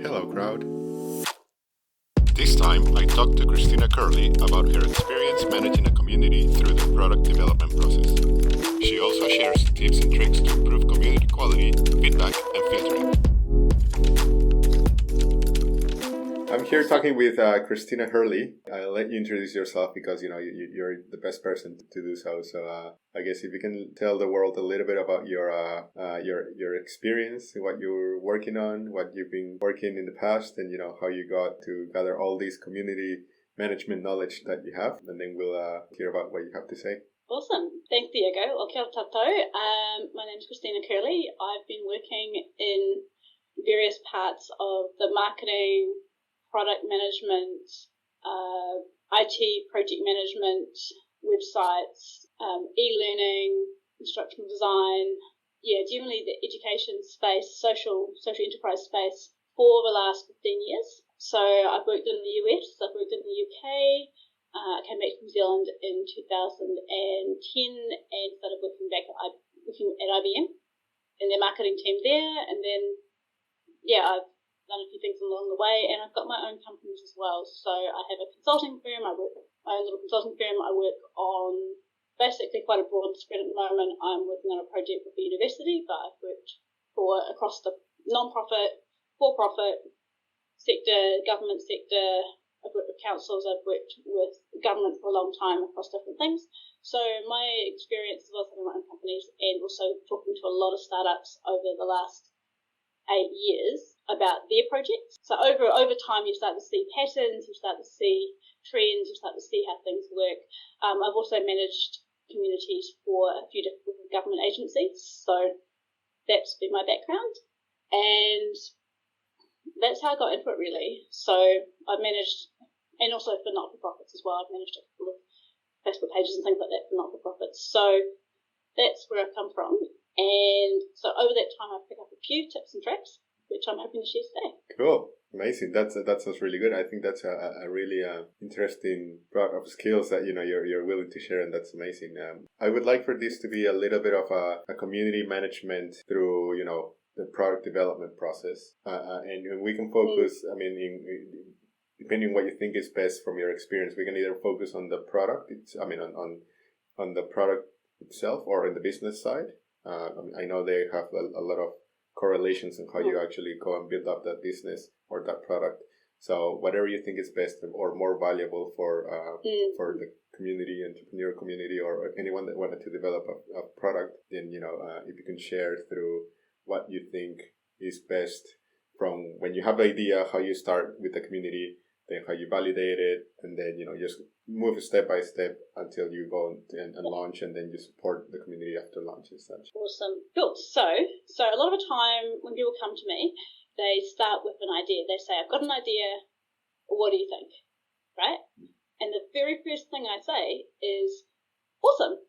Hello, crowd. This time, I talked to Christina Curley about her experience managing a community through the product development process. She also shares tips and tricks to improve community quality, feedback, and filtering. I'm here talking with Christina Curley. I'll let you introduce yourself because you're the best person to do so. So I guess if you can tell the world a little bit about your experience, what you're working on, what you've been working in the past, and how you got to gather all this community management knowledge that you have, and then we'll hear about what you have to say. Awesome. Thanks, Diego. O kia ora tātou. My name is Christina Curley. I've been working in various parts of the marketing, product management, IT project management, websites, e-learning, instructional design, generally the education space, social enterprise space for the last 15 years. So I've worked in the US, I've worked in the UK, I came back to New Zealand in 2010 and started working at IBM in their marketing team there, and then I've done a few things along the way, and I've got my own companies as well. So I have a consulting firm. I work my own little consulting firm. I work on basically quite a broad spread at the moment. I'm working on a project with the university, but I've worked across the non-profit, for-profit sector, government sector. I've worked with councils. I've worked with government for a long time across different things. So my experience as well as having my own companies and also talking to a lot of startups over the last 8 years about their projects. So over time, you start to see patterns, you start to see trends, you start to see how things work. I've also managed communities for a few different government agencies, so that's been my background, and that's how I got into it really. So I've managed, and also for not-for-profits as well, I've managed a couple of Facebook pages and things like that for not-for-profits. So that's where I've come from. And so over that time, I've picked up a few tips and tricks, which I'm hoping to share today. Cool. Amazing. That sounds really good. I think that's a really interesting breadth of skills that you're willing to share, and that's amazing. I would like for this to be a little bit of a community management through the product development process, and we can focus. I mean, depending on what you think is best from your experience, we can either focus on the product. On the product itself, or in the business side. I know they have a lot of correlations in how you actually go and build up that business or that product. So whatever you think is best or more valuable for the community, entrepreneur community, or anyone that wanted to develop a product, then if you can share through what you think is best from when you have the idea, how you start with the community, then how you validate it, and then just move step by step until you go and launch, and then you support the community after launch and such. Awesome. Cool. So a lot of the time when people come to me, they start with an idea. They say, I've got an idea, what do you think? Right? And the very first thing I say is, awesome.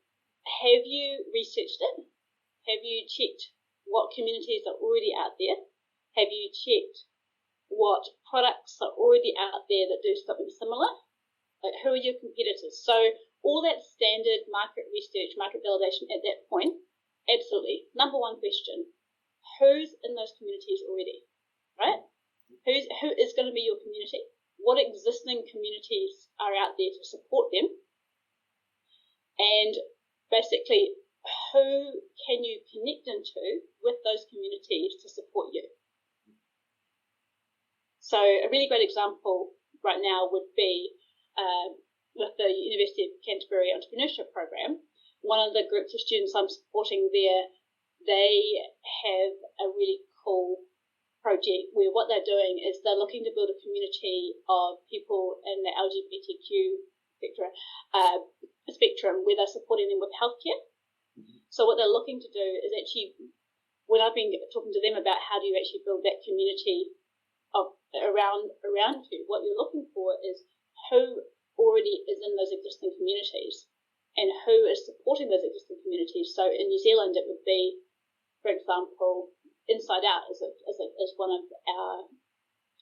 Have you researched it? Have you checked what communities are already out there? Have you checked what products are already out there that do something similar? Like, who are your competitors? So all that standard market research, market validation at that point, absolutely. Number one question, who's in those communities already, right? Who is going to be your community? What existing communities are out there to support them? And basically, who can you connect into with those communities to support you? So a really great example right now would be with the University of Canterbury Entrepreneurship Program. One of the groups of students I'm supporting there, they have a really cool project where what they're doing is they're looking to build a community of people in the LGBTQ spectrum where they're supporting them with healthcare. So what they're looking to do is actually, when I've been talking to them about how do you actually build that community around you, what you're looking for is who already is in those existing communities and who is supporting those existing communities. So in New Zealand, it would be, for example, Inside Out is one of our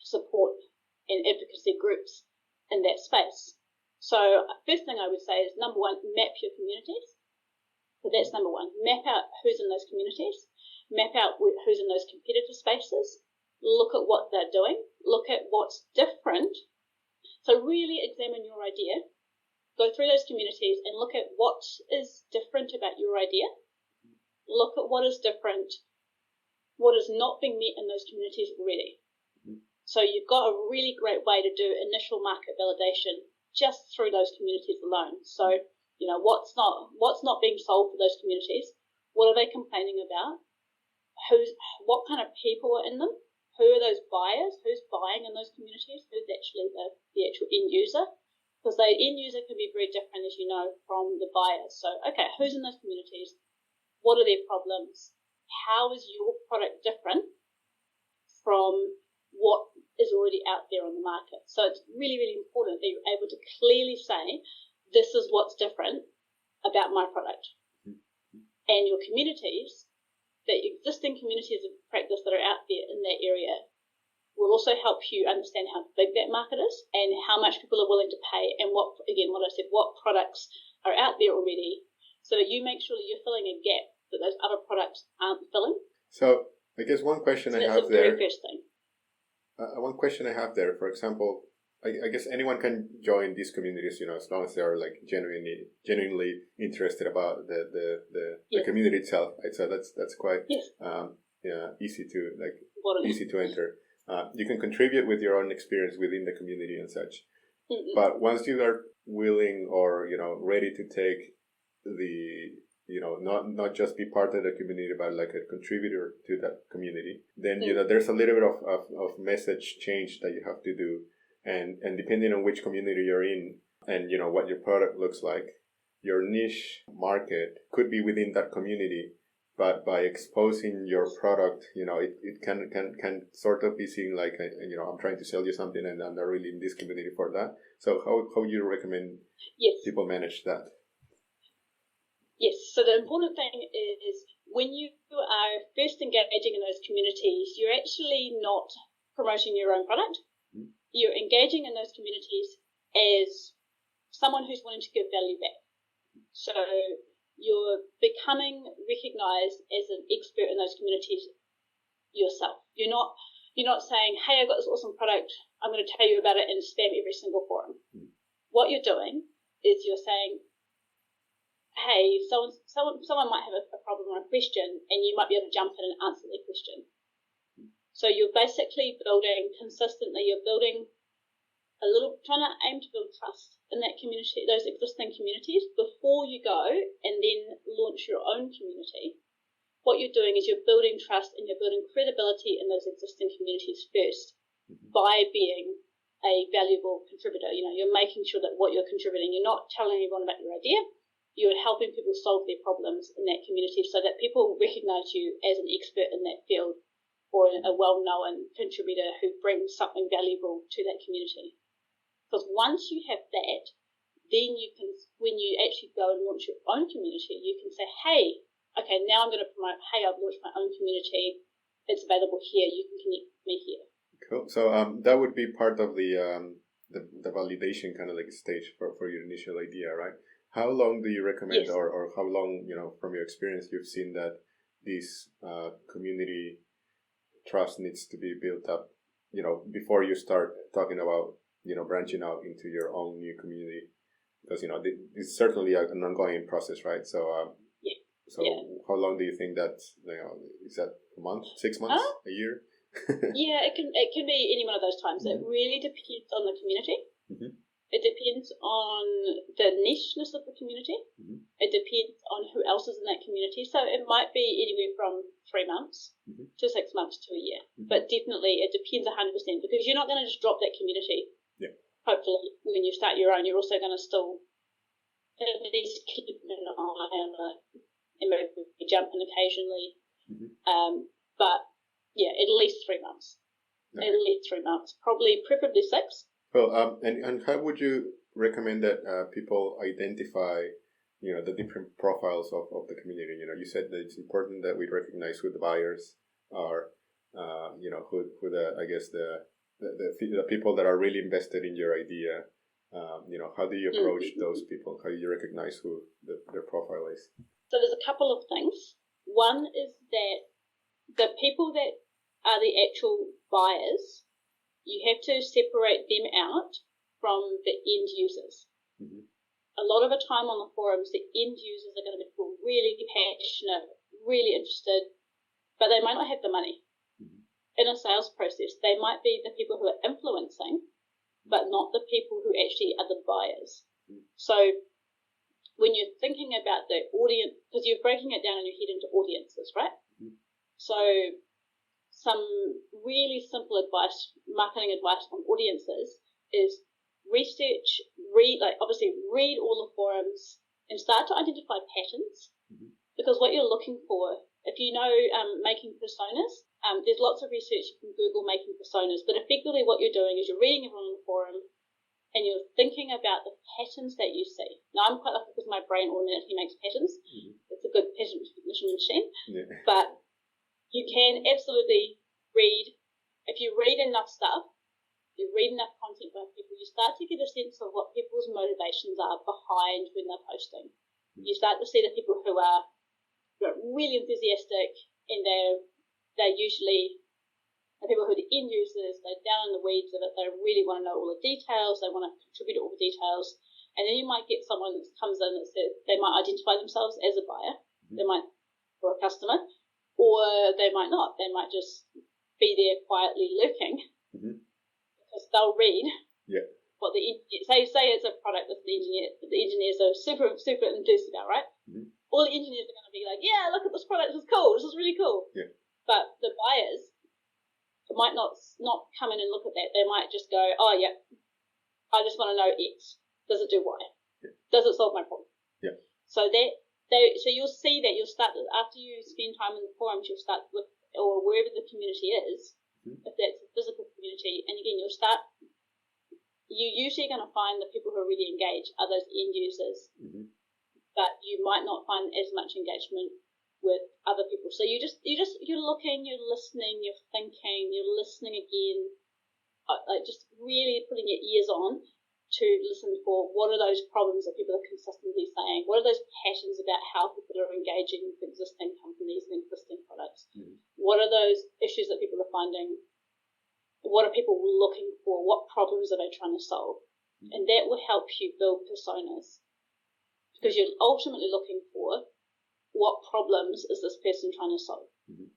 support and advocacy groups in that space. So first thing I would say is, number one, map your communities. So that's number one. Map out who's in those communities. Map out who's in those competitor spaces. look at what they're doing, look at what's different. So really examine your idea, go through those communities and look at what is different about your idea. Look at what is different, what is not being met in those communities already. So you've got a really great way to do initial market validation just through those communities alone. So, what's not being solved for those communities? What are they complaining about? What kind of people are in them? Who are those buyers? Who's buying in those communities? Who's actually the actual end user? Because the end user can be very different, as you know, from the buyers. So, okay, who's in those communities? What are their problems? How is your product different from what is already out there on the market? So it's really, really important that you're able to clearly say, this is what's different about my product. And your communities, the existing communities of practice that are out there in that area, will also help you understand how big that market is and how much people are willing to pay, and what I said, what products are out there already, so that you make sure that you're filling a gap that those other products aren't filling. So I guess one question I have there. That's the very first thing. One question I have there, for example, I guess anyone can join these communities, as long as they are like genuinely interested about the community itself. Right? So that's quite easy to enter. You can contribute with your own experience within the community and such. Mm-hmm. But once you are willing or ready to take not just be part of the community, but like a contributor to that community, then there's a little bit of message change that you have to do, and depending on which community you're in and what your product looks like, your niche market could be within that community. But by exposing your product, it can sort of be seen like I'm trying to sell you something and I'm not really in this community for that. So how do you recommend people manage that? Yes, so the important thing is when you are first engaging in those communities, you're actually not promoting your own product. Mm-hmm. You're engaging in those communities as someone who's wanting to give value back. So you're becoming recognized as an expert in those communities yourself. You're not saying, hey, I've got this awesome product, I'm going to tell you about it and spam every single forum. Mm-hmm. What you're doing is you're saying, hey, someone might have a problem or a question, and you might be able to jump in and answer their question. So you're basically building consistently, trying to aim to build trust in that community, those existing communities, before you go and then launch your own community. What you're doing is you're building trust and you're building credibility in those existing communities first by being a valuable contributor. You're making sure that what you're contributing, you're not telling everyone about your idea. You're helping people solve their problems in that community so that people recognize you as an expert in that field or a well-known contributor who brings something valuable to that community. Because once you have that, then you can, when you actually go and launch your own community, you can say, hey, okay, now I'm going to promote, hey, I've launched my own community. It's available here. You can connect with me here. Cool. So that would be part of the validation kind of like stage for your initial idea, right? How long do you recommend, or how long, from your experience, you've seen that this community trust needs to be built up, before you start talking about, branching out into your own new community? Because, it's certainly an ongoing process, right? So, how long do you think that, is that a month, 6 months, a year? Yeah, it can be any one of those times. Mm-hmm. It really depends on the community. Mm-hmm. It depends on the nicheness of the community. Mm-hmm. It depends on who else is in that community. So it might be anywhere from 3 months to 6 months to a year. Mm-hmm. But definitely it depends 100%, because you're not going to just drop that community. Yeah. Hopefully, when you start your own, you're also going to still at least keep an eye on it and maybe jump in occasionally. Mm-hmm. But yeah, at least 3 months. Okay. At least 3 months. Preferably 6. Well, and how would you recommend that people identify, the different profiles of the community? You said that it's important that we recognize who the buyers are, who the people that are really invested in your idea. How do you approach those people? How do you recognize who their profile is? So there's a couple of things. One is that the people that are the actual buyers, you have to separate them out from the end users. Mm-hmm. A lot of the time on the forums, the end users are going to be people really passionate, really interested, but they might not have the money. Mm-hmm. In a sales process, they might be the people who are influencing, but not the people who actually are the buyers. Mm-hmm. So when you're thinking about the audience, because you're breaking it down in your head into audiences, right? Mm-hmm. So some really simple advice, marketing advice on audiences is research, read all the forums and start to identify patterns. Mm-hmm. Because what you're looking for, if you know making personas, there's lots of research you can Google making personas, but effectively what you're doing is you're reading everyone on the forum and you're thinking about the patterns that you see. Now, I'm quite lucky because my brain automatically makes patterns. Mm-hmm. It's a good pattern recognition machine. Yeah. But you can absolutely read. If you read enough stuff, you read enough content by people, you start to get a sense of what people's motivations are behind when they're posting. Mm-hmm. You start to see the people who are really enthusiastic, and they're usually the people who are the end users. They're down in the weeds of it. They really want to know all the details. They want to contribute all the details. And then you might get someone that comes in that says they might identify themselves as a buyer. Mm-hmm. They might, or a customer. Or they might not. They might just be there quietly lurking, mm-hmm. because they'll read what the say it's a product that the engineers are super enthused about, right? Mm-hmm. All the engineers are going to be like, yeah, look at this product, this is cool, this is really cool. Yeah. But the buyers might not come in and look at that. They might just go, oh yeah, I just want to know X. Does it do Y? Yeah. Does it solve my problem? Yeah. So you'll see that you'll start, after you spend time in the forums, you'll start with, or wherever the community is, mm-hmm. if that's a physical community, and again, you're usually going to find the people who are really engaged are those end users, mm-hmm. but you might not find as much engagement with other people. So you're looking, you're listening, you're thinking, you're listening again, like just really putting your ears on to listen for what are those problems that people are consistently saying, what are those patterns about how people are engaging with existing companies and existing products, mm-hmm. what are those issues that people are finding, what are people looking for, what problems are they trying to solve, mm-hmm. and that will help you build personas, because you're ultimately looking for what problems is this person trying to solve, mm-hmm.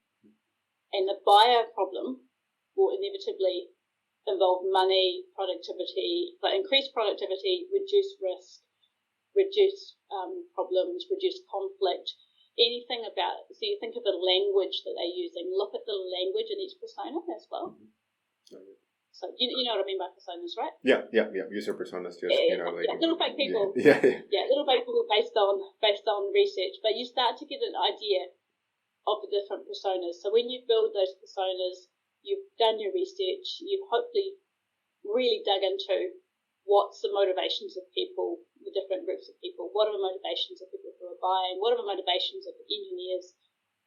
and the buyer problem will inevitably involve money, productivity, but increase productivity, reduce risk, reduce problems, reduce conflict, anything about it. So you think of the language that they're using, look at the language in each persona as well. Mm-hmm. So you know what I mean by personas, right? Yeah. User personas, just little fake people. Yeah, little fake people based on research, but you start to get an idea of the different personas. So when you build those personas, you've done your research, you've hopefully really dug into what's the motivations of people, the different groups of people, what are the motivations of people who are buying, what are the motivations of the engineers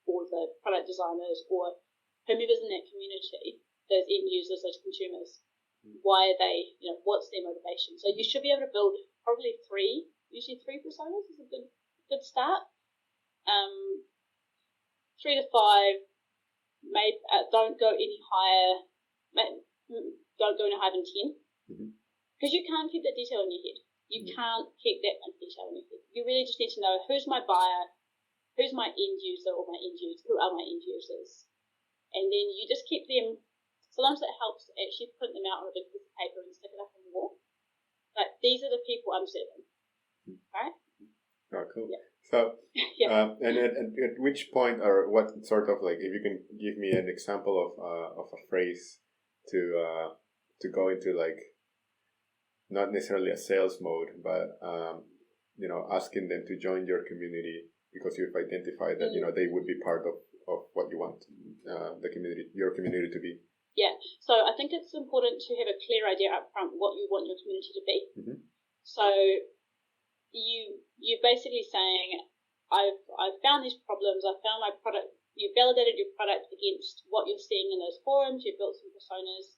or the product designers or whomever's in that community, those end users, those consumers. Why are they, what's their motivation? So you should be able to build probably usually three personas is a good start. 3 to 5, maybe don't go any higher. Don't go any higher than 10, because you can't keep that detail in your head. You can't keep that much detail in your head. You really just need to know who's my buyer, who's my end user, or who are my end users, and then you just keep them. Sometimes it helps to actually print them out on a big piece of paper and stick it up on the wall. Like, these are the people I'm serving, right? Oh, cool. Yeah. So, and at which point, or what sort of, like, if you can give me an example of a phrase to go into, like, not necessarily a sales mode, but asking them to join your community because you've identified that they would be part of what you want your community to be. Yeah, so I think it's important to have a clear idea up front what you want your community to be. Mm-hmm. So you're basically saying, I've found these problems, I've found my product, you've validated your product against what you're seeing in those forums, you've built some personas.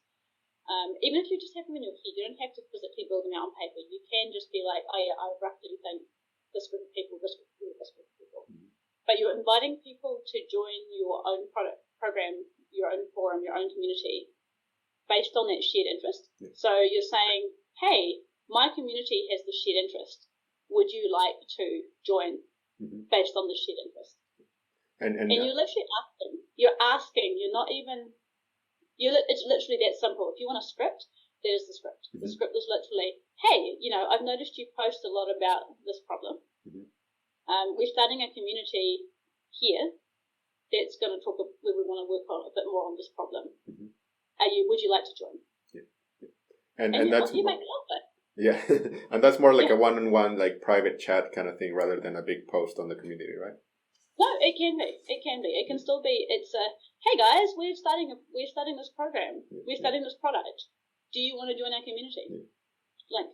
Even if you just have them in your head, you don't have to physically build them out on paper. You can just be like, oh yeah, I roughly think this group of people, this group of people, this group of people. Mm-hmm. But you're inviting people to join your own product program, your own forum, your own community based on that shared interest. Yeah. So you're saying, hey, my community has this shared interest. Would you like to join based on the shared interest? And you're literally asking. You're asking. You're not even. It's literally that simple. If you want a script, there's the script. The script is literally, hey, I've noticed you post a lot about this problem. We're starting a community here that's going to talk. Where we want to work on a bit more on this problem. Would you like to join? Yeah. And that's you make it up there. Yeah, and that's more like a one-on-one, like private chat kind of thing, rather than a big post on the community, right? No, it can be. It can be. It can still be. It's a, hey guys, we're starting this program. We're starting this product. Do you want to join our community? Like,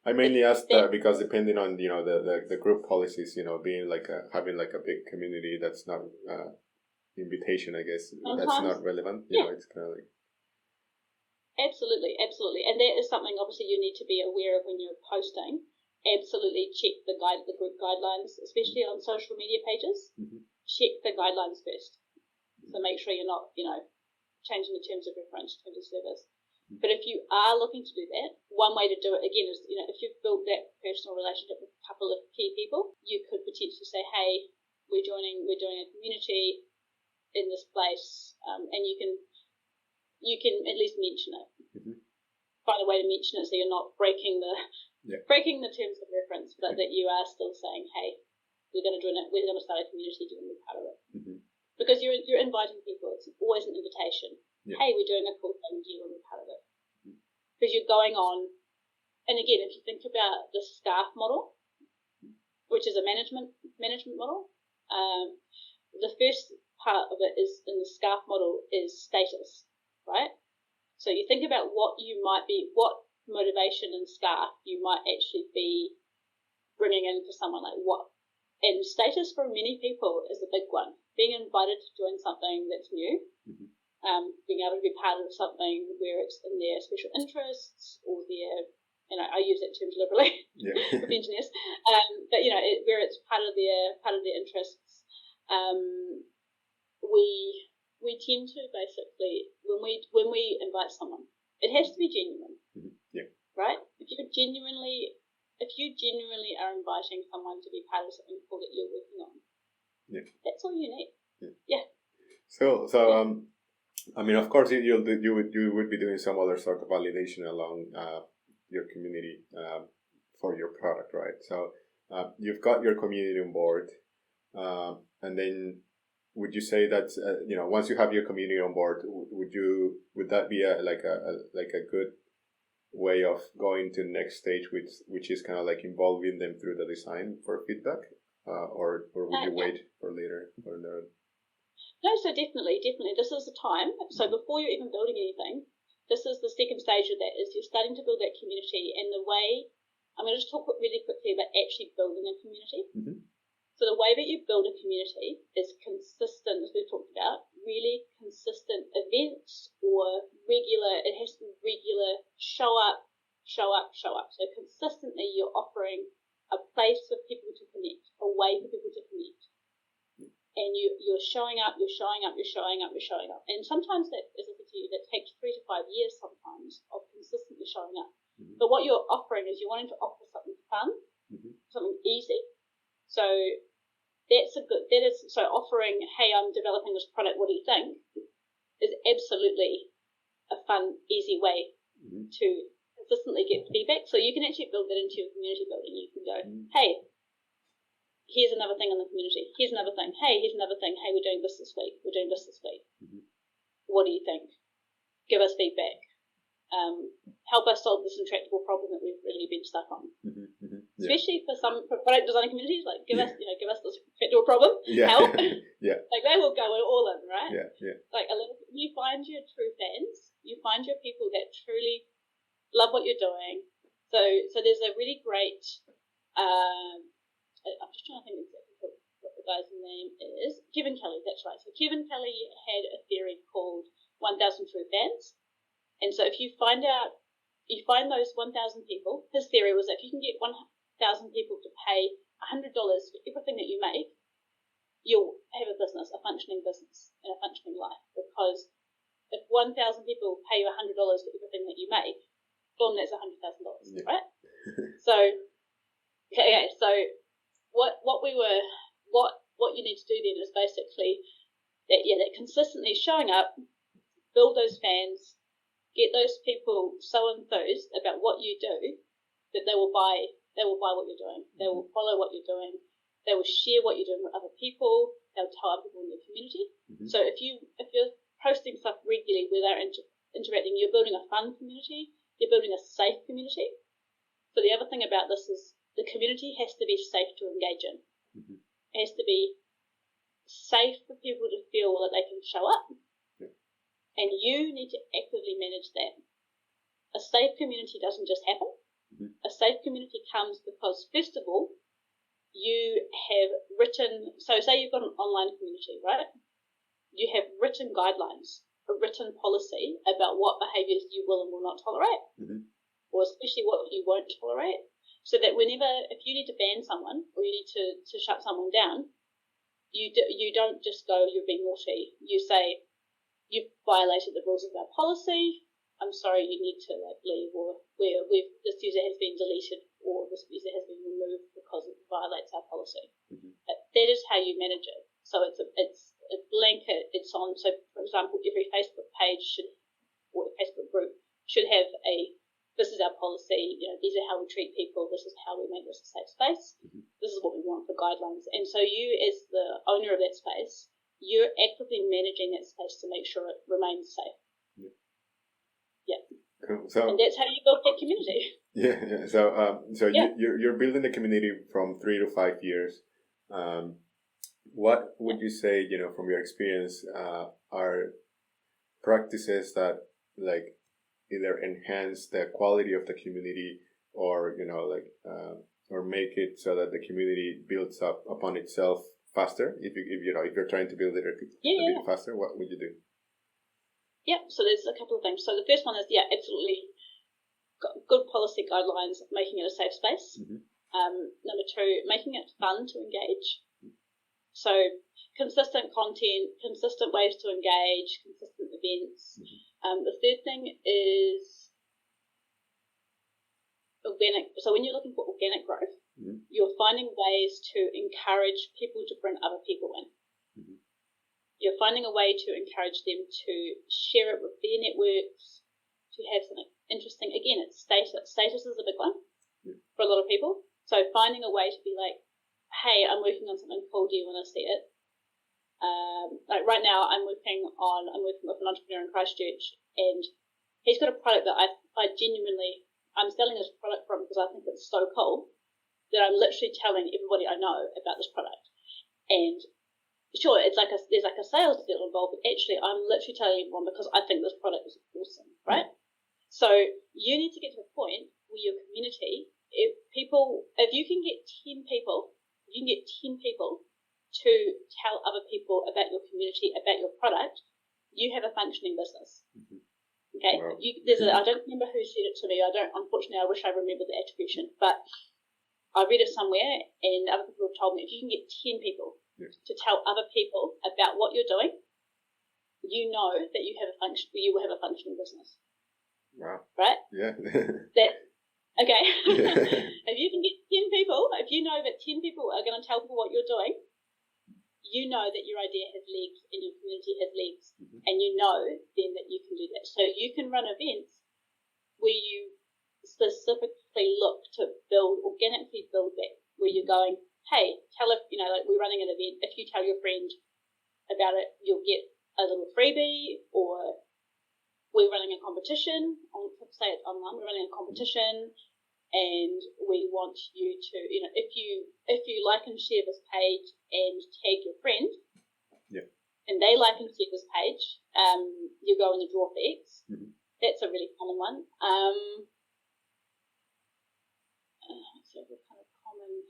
I mainly asked that because depending on the group policies, being like having like a big community that's not invitation, I guess that's not relevant. It's kind of like. Absolutely. And that is something obviously you need to be aware of when you're posting. Absolutely check the group guidelines, especially on social media pages. Check the guidelines first. So make sure you're not, changing the terms of reference, terms of service. But if you are looking to do that, one way to do it again is, if you've built that personal relationship with a couple of key people, you could potentially say, hey, we're doing a community in this place, and you can at least mention it. Find a way to mention it so you're not breaking the terms of reference, but that you are still saying, hey, we're going to join it. We're going to start a community. Do you want to be part of it? Because you're inviting people. It's always an invitation. Hey, we're doing a cool thing. Do you want to be part of it? Because you're going on. And again, if you think about the SCARF model, which is a management model, the first part of it is in the SCARF model is status, right? So you think about what motivation and SCARF you might actually be bringing in for someone, like what. And status for many people is a big one. Being invited to join something that's new, being able to be part of something where it's in their special interests or their, I use that term deliberately with engineers, but where it's part of their interests. We tend to basically when we invite someone, it has to be genuine, right? If you genuinely are inviting someone to be part of something cool that you're working on, that's all you need. So I mean, of course, you would be doing some other sort of validation along your community for your product, right? So you've got your community on board, and then would you say that once you have your community on board, would that be a good way of going to the next stage, which is kind of like involving them through the design for feedback, or would you wait for later or no? No, so definitely, this is the time. So before you're even building anything, this is the second stage of that, is you're starting to build that community. And the way, I'm going to just talk really quickly about actually building a community. So the way that you build a community is consistent, as we've talked about, really consistent events or regular, it has to be regular, show up. So consistently you're offering a place for people to connect, a way for people to connect. And you're showing up. And sometimes that, as I said to you, that takes 3 to 5 years sometimes of consistently showing up. But what you're offering is you're wanting to offer something fun, something easy. So so offering, hey, I'm developing this product, what do you think? Is absolutely a fun, easy way to consistently get feedback. So you can actually build that into your community building. You can go, hey, here's another thing in the community. Here's another thing. Hey, here's another thing. Hey, we're doing this week. We're doing this week. What do you think? Give us feedback. Help us solve this intractable problem that we've really been stuck on. Especially for product design communities, like give us this intractable problem. Help. Like they will go all in, right? Like you find your true fans. You find your people that truly love what you're doing. So there's a really great. I'm just trying to think exactly what the guy's name is. Kevin Kelly, that's right. So Kevin Kelly had a theory called 1,000 true fans. And so if you find those 1,000 people, his theory was that if you can get 1,000 people to pay $100 for everything that you make, you'll have a business, a functioning business, and a functioning life. Because if 1,000 people pay you $100 for everything that you make, boom, that's $100,000, right? So, okay, so what you need to do then is basically that consistently showing up, build those fans, get those people so enthused about what you do that they will buy what you're doing. They will follow what you're doing. They will share what you're doing with other people. They'll tell other people in your community. So if you're posting stuff regularly where they're interacting, you're building a fun community. You're building a safe community. So the other thing about this is the community has to be safe to engage in. It has to be safe for people to feel that they can show up. And you need to actively manage that. A safe community doesn't just happen. A safe community comes because, first of all, you have written, so say you've got an online community, right? You have written guidelines, a written policy about what behaviours you will and will not tolerate, or especially what you won't tolerate, so that if you need to ban someone or you need to shut someone down, you don't just go, you're being naughty. You say, you've violated the rules of our policy. I'm sorry, you need to leave, or this user has been deleted, or this user has been removed because it violates our policy. That is how you manage it. So it's a blanket. It's on. So for example, every Facebook page or Facebook group should have this is our policy. These are how we treat people. This is how we make this a safe space. This is what we want for guidelines. And so you, as the owner of that space, you're actively managing that space to make sure it remains safe. Cool. So, and that's how you build that community. Yeah. So you're building the community from 3 to 5 years. What would you say, from your experience, are practices that either enhance the quality of the community, or or make it so that the community builds up upon itself faster? If you're trying to build it a bit faster, what would you do? So there's a couple of things. So the first one is absolutely good policy guidelines, making it a safe space. Number two, making it fun to engage. So consistent content, consistent ways to engage, consistent events. The third thing is organic. So when you're looking for organic growth, you're finding ways to encourage people to bring other people in. You're finding a way to encourage them to share it with their networks, to have something interesting. Again, it's status. Status is a big one for a lot of people. So finding a way to be like, hey, I'm working on something cool. Do you want to see it? Like right now, I'm working with an entrepreneur in Christchurch, and he's got a product that I'm selling this product from because I think it's so cool that I'm literally telling everybody I know about this product. And sure, there's like a sales deal involved, but actually I'm literally telling everyone because I think this product is awesome, right? So you need to get to a point where your community, if you can get 10 people to tell other people about your community, about your product, you have a functioning business. Okay, wow. I don't remember who said it to me. Unfortunately, I wish I remembered the attribution, but I read it somewhere, and other people have told me if you can get 10 people to tell other people about what you're doing, you know that you will have a functioning business. Wow. Right? Yeah. Okay. If you can get 10 people, if you know that 10 people are going to tell people what you're doing, you know that your idea has legs and your community has legs, and you know then that you can do that. So you can run events where you specifically look to organically build that, where you're going, hey, we're running an event. If you tell your friend about it, you'll get a little freebie, or we're running a competition. Say it's online. We're running a competition, and we want you to, if you like and share this page and tag your friend, and they like and share this page, you go in the draw for X. That's a really common one. So what kind of common?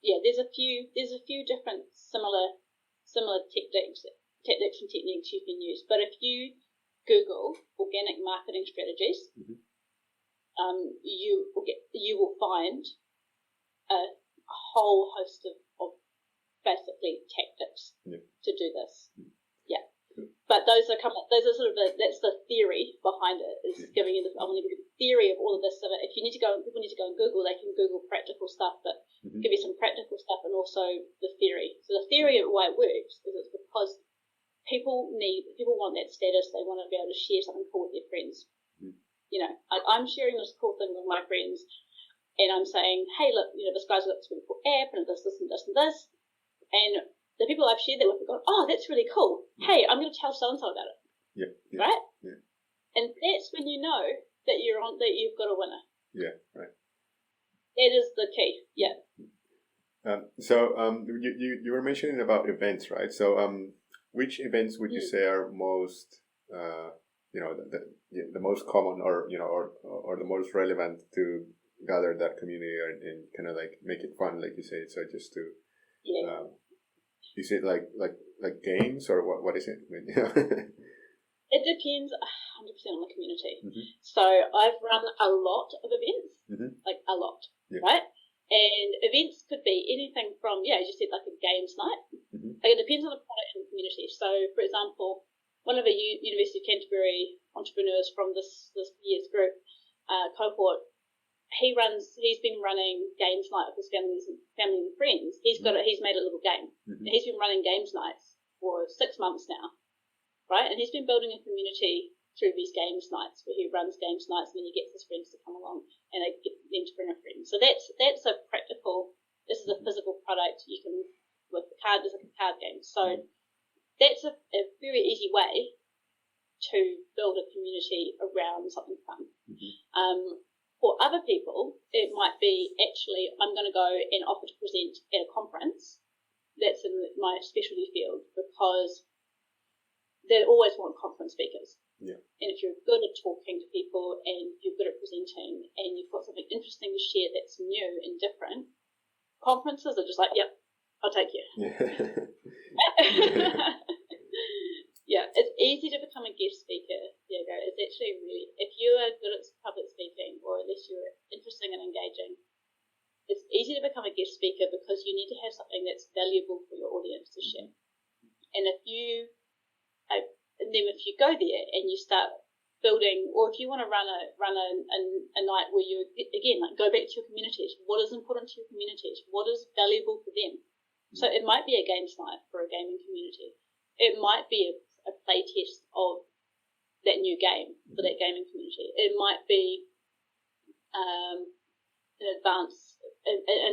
Yeah, there's a few different similar tactics and techniques you can use. But if you Google organic marketing strategies, you will find a whole host of basically tactics to do this. But those are sort of that's the theory behind it. Is giving you I want to give you the theory of all of this. So that if you need to go, people need to go and Google, they can Google practical stuff, but give you some practical stuff and also the theory. So the theory of why it works is it's because people want that status. They want to be able to share something cool with their friends. You know, I'm sharing this cool thing with my friends, and I'm saying, hey, look, you know, this guy's got this really cool app, and this, and this, and this, and the people I've shared that with have gone, oh, that's really cool. Hey, I'm going to tell so and so about it. Yeah. Right. Yeah. And that's when you know that you've got a winner. Yeah. Right. That is the key. Yeah. You were mentioning about events, right? So which events would you say are most the most common, or or the most relevant to gather that community and kind of like make it fun, like you say? So just to is it like games, or what is it? It depends 100% on the community. So I've run a lot of events, like a lot, right? And events could be anything from, as you said, like a games night. Like it depends on the product and the community. So, for example, one of the University of Canterbury entrepreneurs from this year's group cohort, he's been running games night with his family and friends. He's made a little game. And he's been running games nights for 6 months now, right? And he's been building a community through these games nights, where he runs games nights and then he gets his friends to come along and they get them to bring a friend. So that's a practical. This is a physical product. You can with the card. There's like a card game. So that's a very easy way to build a community around something fun. For other people, it might be actually I'm going to go and offer to present at a conference that's in my specialty field, because they always want conference speakers. Yeah. And if you're good at talking to people and you're good at presenting and you've got something interesting to share that's new and different, conferences are just like, yep, I'll take you. Yeah, it's easy to become a guest speaker, Diego. It's actually really, if you are good at public speaking, or at least you're interested and engaging, it's easy to become a guest speaker because you need to have something that's valuable for your audience to share. And if you go there and you start building, or if you want to run a night where you again like go back to your communities, what is important to your communities, what is valuable for them. So it might be a games night for a gaming community. It might be a play test of that new game for that gaming community. It might be a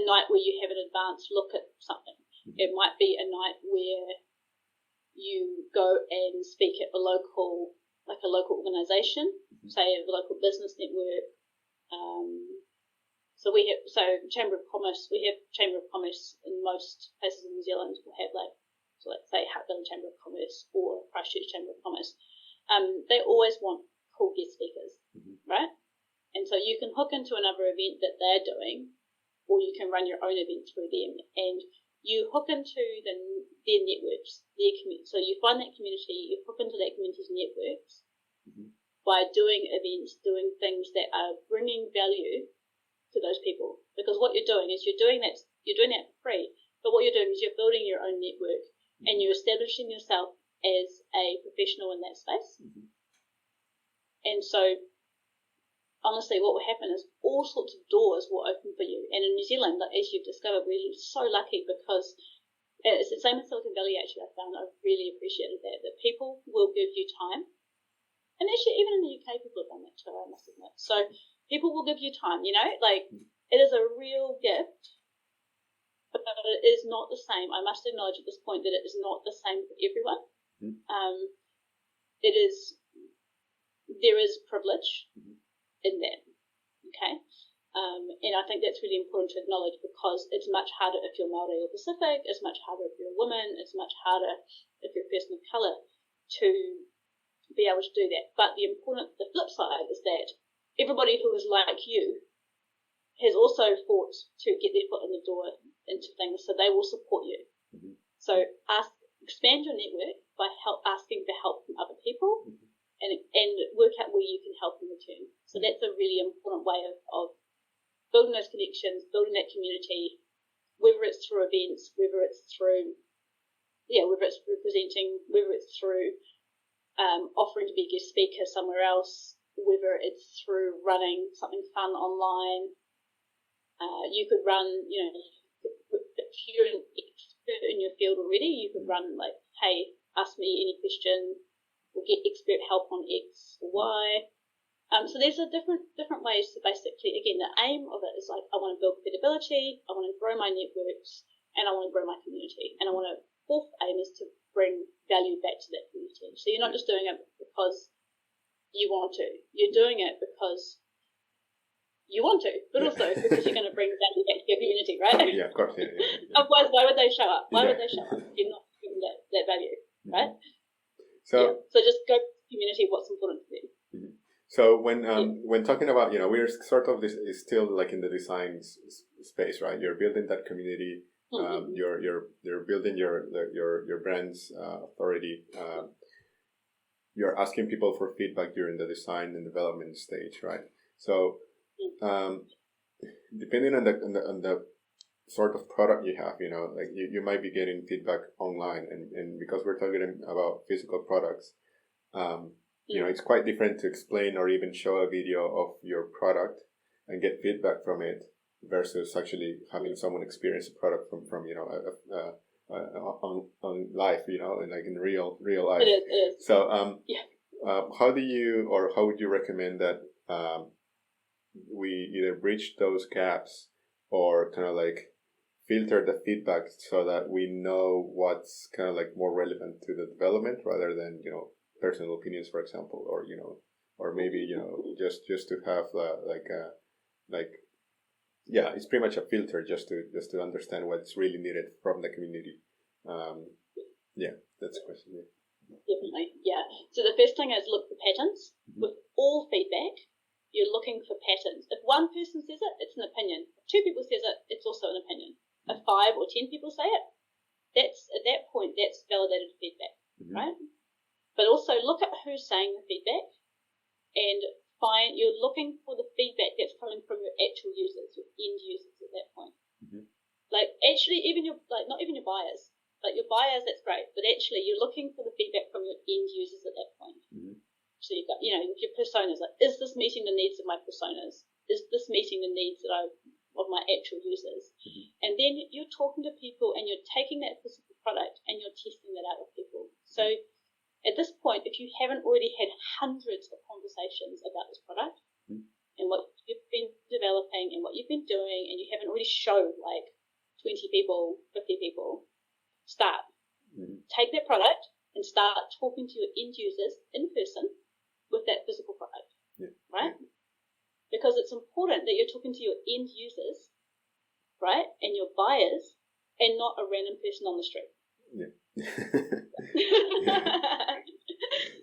night where you have an advanced look at something. It might be a night where you go and speak at a local organisation, say a local business network. So Chamber of Commerce. We have Chamber of Commerce in most places in New Zealand. We'll have let's say Hartland Chamber of Commerce or Christchurch Chamber of Commerce. They always want cool guest speakers, right? And so you can hook into another event that they're doing, or you can run your own event through them, and you hook into their networks, their community. So you find that community, you hook into that community's networks by doing events, doing things that are bringing value to those people. Because what you're doing is you're doing that for free, but what you're doing is you're building your own network and you're establishing yourself as a professional in that space. And so honestly, what will happen is all sorts of doors will open for you. And in New Zealand, as you've discovered, we're so lucky because it's the same in Silicon Valley, actually, I found. I've really appreciated that people will give you time. And actually, even in the UK, people have done that too, I must admit. So people will give you time, it is a real gift, but it is not the same. I must acknowledge at this point that it is not the same for everyone. There is privilege in that, okay? And I think that's really important to acknowledge, because it's much harder if you're Māori or Pacific, it's much harder if you're a woman, it's much harder if you're a person of colour to be able to do that. But the flip side is that everybody who is like you has also fought to get their foot in the door into things, so they will support you. So expand your network by asking for help from other people, and work out where you can help in return. So that's a really important way of building those connections, building that community, whether it's through events, whether it's through, whether it's representing, whether it's through offering to be a guest speaker somewhere else, whether it's through running something fun online. You could run, if you're an expert in your field already, you could run like, hey, ask me any question, or get expert help on X or Y. So there's a different ways to basically, again, the aim of it is like, I want to build credibility, I want to grow my networks, and I want to grow my community. And fourth aim is to bring value back to that community. So you're not just doing it because you want to, you're doing it because you want to, but also because you're going to bring value back to your community, right? Yeah, of course. Yeah. Otherwise, why would they show up? Why would they show up if you're not giving that value, right? So just go to the community, what's important to them. Mm-hmm. So when talking about, we're sort of this is still like in the design space, right? You're building that community. You're building your brand's authority. You're asking people for feedback during the design and development stage, right? So depending on the sort of product you have, like you might be getting feedback online, and because we're talking about physical products, it's quite different to explain or even show a video of your product and get feedback from it versus actually having someone experience a product from on live, like in real life. It is. So how would you recommend that we either bridge those gaps or kind of like filter the feedback so that we know what's kind of like more relevant to the development rather than personal opinions, for example, or maybe just to have it's pretty much a filter just to understand what's really needed from the community. That's a question. Definitely, yeah. So the first thing is look for patterns. With all feedback, you're looking for patterns. If one person says it, it's an opinion. If two people says it, it's also an opinion. If 5 or 10 people say it, that's at that point that's validated feedback, right? But also look at who's saying the feedback, and you're looking for the feedback that's coming from your actual users, your end users at that point. Like actually, even not even your buyers. Like your buyers, that's great, but actually you're looking for the feedback from your end users at that point. So you've got, your personas, like, is this meeting the needs of my personas? Is this meeting the needs of my actual users? And then you're talking to people and you're taking that physical product and you're testing that out with people. So at this point, if you haven't already had hundreds of conversations about this product and what you've been developing and what you've been doing, and you haven't already showed like 20 people, 50 people, start. Take that product and start talking to your end users in person with that physical product, right? Because it's important that you're talking to your end users, right, and your buyers, and not a random person on the street.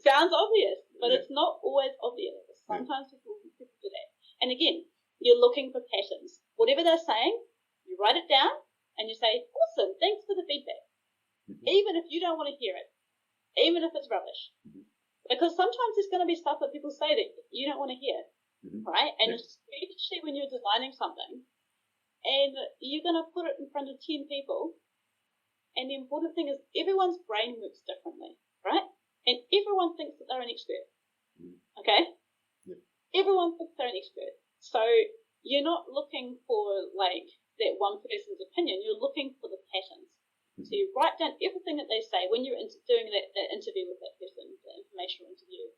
Sounds obvious, but it's not always obvious. Sometimes people do that. And again, you're looking for patterns. Whatever they're saying, you write it down and you say, awesome, thanks for the feedback. Even if you don't want to hear it, even if it's rubbish. Because sometimes there's going to be stuff that people say that you don't want to hear, right? And especially when you're designing something and you're going to put it in front of 10 people, and the important thing is everyone's brain works differently, right? And everyone thinks that they're an expert, okay? Everyone thinks they're an expert. So you're not looking for like that one person's opinion, you're looking for the patterns. So you write down everything that they say when you're doing that interview with that person, the informational interview,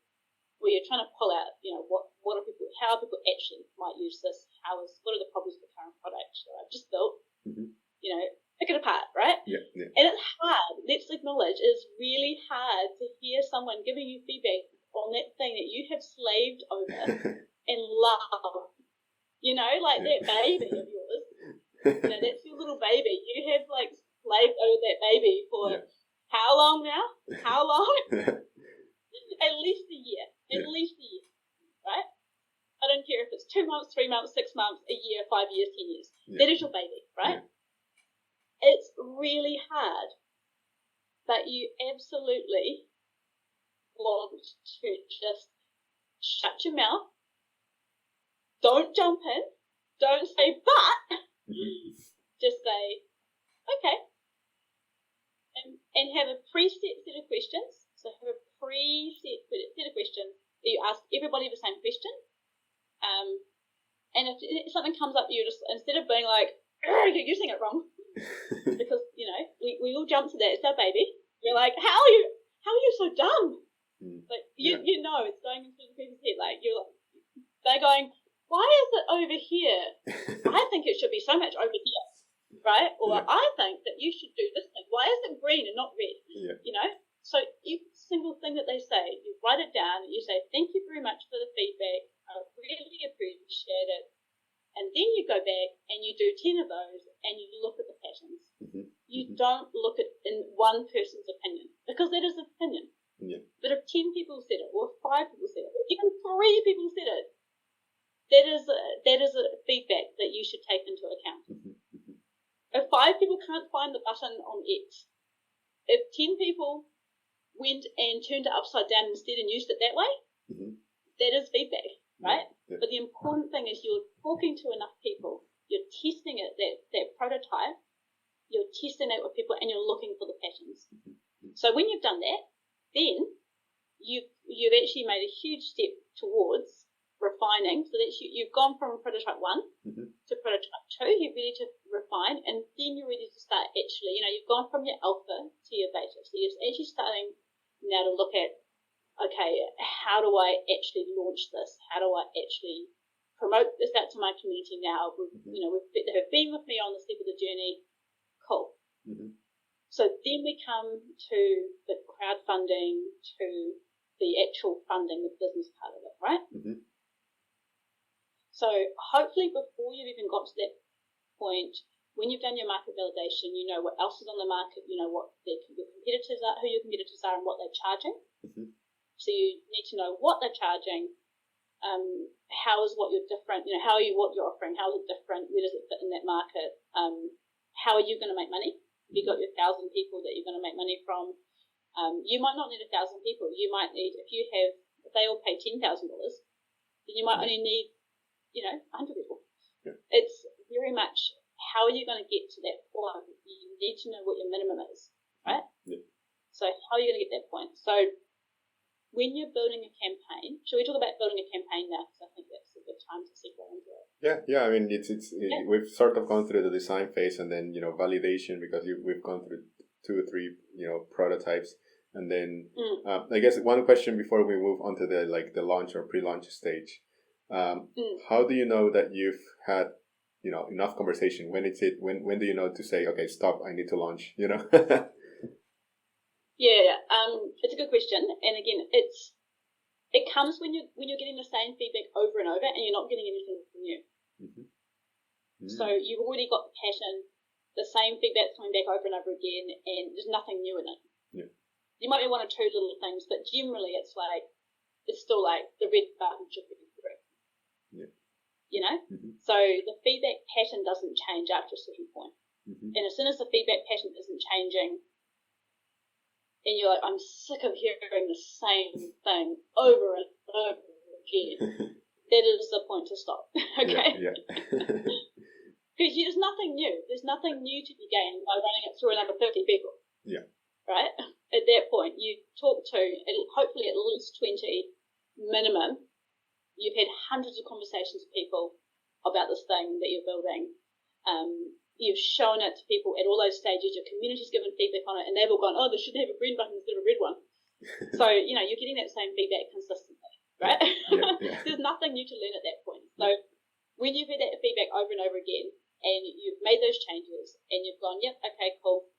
where you're trying to pull out, what are people, how people actually might use this, what are the problems with the current product that I've just built, pick it apart, right? And it's hard, let's acknowledge, it's really hard to hear someone giving you feedback on that thing that you have slaved over and love, like that baby of yours, that's your little baby, you have like slaved over that baby for how long now? How long? At least a year. At least a year, right? I don't care if it's 2 months, 3 months, 6 months, a year, 5 years, 10 years. That is your baby, right? It's really hard, but you absolutely want to just shut your mouth. Don't jump in. Don't say but. Just say, okay. And and have a preset set of questions. So have a preset set of questions that you ask everybody the same question. And if something comes up, you just, instead of being like, you're using it wrong, because, we all jump to that. It's our baby. You're like, how are you so dumb? Like, you know it's going into the person's head. Like, they're going, why is it over here? I think it should be so much over here, right? Or I think that you should do this thing. Why is it green and not red? Yeah. So every single thing that they say, you write it down and you say, thank you very much for the feedback. I really appreciate it. And then you go back and you do 10 of those and you look at the patterns. You don't look at in one person's opinion, because that is an opinion. Yeah. But if 10 people said it, or 5 people said it, or even 3 people said it, that is a feedback that you should take into account. If 5 people can't find the button on X, if 10 people went and turned it upside down instead and used it that way, that is feedback, right? Yeah. But the important thing is you're talking to enough people, you're testing it, that prototype, you're testing it with people, and you're looking for the patterns. So when you've done that, then you've actually made a huge step towards refining. So that you've gone from prototype 1 to prototype 2. You're ready to refine, and then you're ready to start actually, you've gone from your alpha to your beta. So you're actually starting now to look at, okay, how do I actually launch this? How do I actually promote this out to my community now? They have been with me on the step of the journey. Cool. So then we come to the crowdfunding, to the actual funding, the business part of it, right? So hopefully before you've even got to that point, when you've done your market validation, you know what else is on the market, you know what your competitors are, who your competitors are, and what they're charging. So you need to know what they're charging, how is what you're different, what you're offering, how is it different, where does it fit in that market, how are you going to make money? Have you got your 1,000 people that you're going to make money from? You might not need 1,000 people. You might need, if they all pay $10,000, then you might only need, 100 people. Yeah. It's very much, how are you going to get to that point? You need to know what your minimum is, right? Yeah. So how are you going to get that point? So when you're building a campaign, should we talk about building a campaign now? Because I think that's a good time to segue into it. Yeah. I mean, we've sort of gone through the design phase, and then validation, because we've gone through 2 or 3 prototypes, and then I guess one question before we move on to the launch or pre-launch stage. How do you know that you've had enough conversation? When do you know to say, okay, stop, I need to launch? Yeah, it's a good question, and again, it comes when you're getting the same feedback over and over, and you're not getting anything new. So you've already got the pattern, the same feedback coming back over and over again, and there's nothing new in it. Yeah. You might be 1 or 2 little things, but generally it's still like the red button should be correct. Yeah. So the feedback pattern doesn't change after a certain point. And as soon as the feedback pattern isn't changing, and you're like, I'm sick of hearing the same thing over and over again, that is the point to stop. Okay? Yeah. Because there's nothing new. There's nothing new to be gained by running it through another 50 people. Yeah. Right? At that point, you talk to hopefully at least 20 minimum. You've had hundreds of conversations with people about this thing that you're building. You've shown it to people at all those stages. Your community's given feedback on it, and they've all gone, oh, they should have a green button instead of a red one. So, you're getting that same feedback consistently, right? Yeah. There's nothing new to learn at that point. So when you've had that feedback over and over again, and you've made those changes, and you've gone, yep, okay, cool.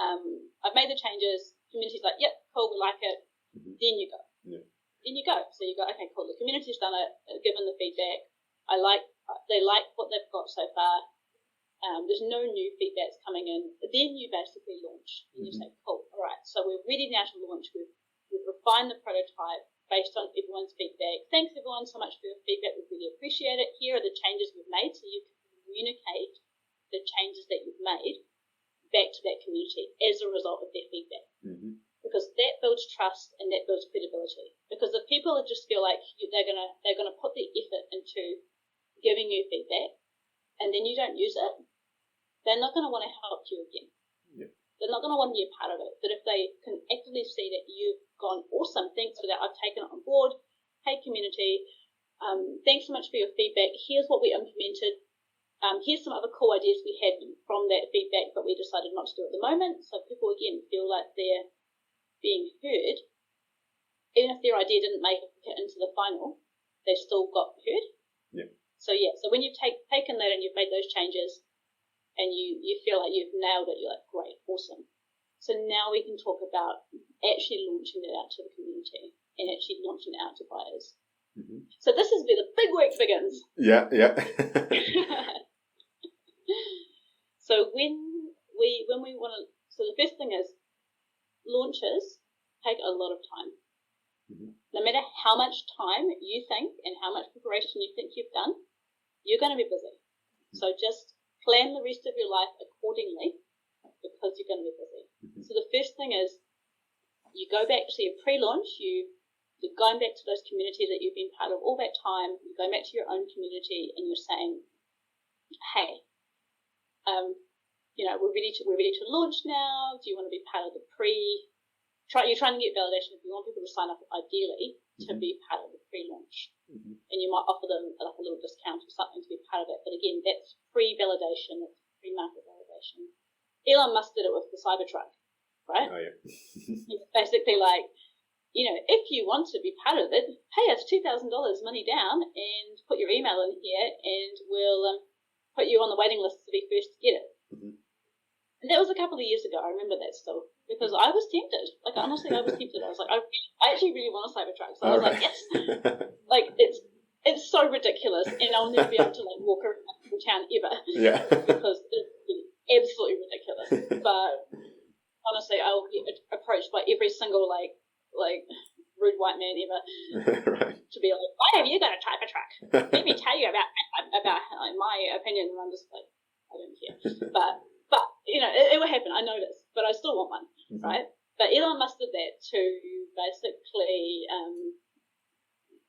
I've made the changes. Community's like, yep, cool, we like it. Then you go. Yeah. Then you go. So you go, okay, cool. The community's done it, given the feedback. They like what they've got so far. There's no new feedbacks coming in. Then you basically launch. And you say, cool, all right, so we're ready now to launch. We've refined the prototype based on everyone's feedback. Thanks, everyone, so much for your feedback. We really appreciate it. Here are the changes we've made, so you can communicate the changes that you've made back to that community as a result of their feedback. Because that builds trust and that builds credibility. Because if people just feel like they're gonna put their effort into giving you feedback, and then you don't use it, they're not going to want to help you again. Yeah. they're not going to want to be a part of it. But if they can actively see that you've gone, awesome, thanks for that, I've taken it on board. Hey, community, thanks so much for your feedback. Here's what we implemented. Here's some other cool ideas we had from that feedback, but we decided not to do at the moment. So people, again, feel like they're being heard. Even if their idea didn't make it into the final, they still got heard. Yeah. So when you've taken that and you've made those changes and you feel like you've nailed it, you're like, great, awesome. So now we can talk about actually launching it out to the community and actually launching it out to buyers. Mm-hmm. So this is where the big work begins. Yeah. So when we want to, so the first thing is launches take a lot of time. Mm-hmm. No matter how much time you think and how much preparation you think you've done, you're going to be busy. Mm-hmm. So just plan the rest of your life accordingly because you're going to be busy. Mm-hmm. So the first thing is you go back to your pre-launch, you're going back to those communities that you've been part of all that time, you're going back to your own community and you're saying, hey, we're ready to launch now. Do you want to be part of the you're trying to get validation if you want people to sign up ideally to mm-hmm. be part of the pre-launch. Mm-hmm. And you might offer them like a little discount or something to be part of it. But again, that's pre-validation, that's pre-market validation. Elon Musk did it with the Cybertruck, right? Oh, yeah. He's basically like, if you want to be part of it, pay us $2,000 money down and put your email in here and we'll put you on the waiting list to be first to get it. Mm-hmm. And that was a couple of years ago. I remember that still because I was tempted. Like, honestly, I was tempted. I was like, I actually really want a Cybertruck. So I was like, yes. Like, it's so ridiculous and I'll never be able to, like, walk around the town ever. Yeah. Because it's absolutely ridiculous. But honestly, I'll get approached by every single, like rude white man ever right. to be like, why have you got a Cybertruck? Let me tell you about like, my opinion. And I'm just like, I don't care. But it will happen. I know this, but I still want one, mm-hmm. right? But Elon Musk did that to basically.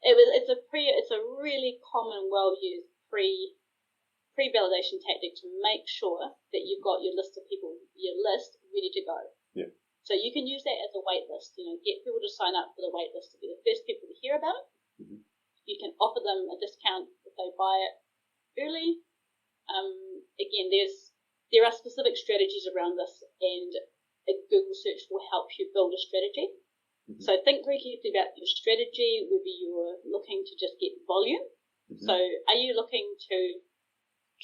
It's a really common, well-used pre-validation tactic to make sure that you've got your list of people, your list ready to go. Yeah. So you can use that as a wait list. Get people to sign up for the wait list to be the first people to hear about it. Mm-hmm. You can offer them a discount if they buy it early. Again, there are specific strategies around this, and a Google search will help you build a strategy. Mm-hmm. So think very carefully about your strategy, whether you're looking to just get volume. Mm-hmm. So are you looking to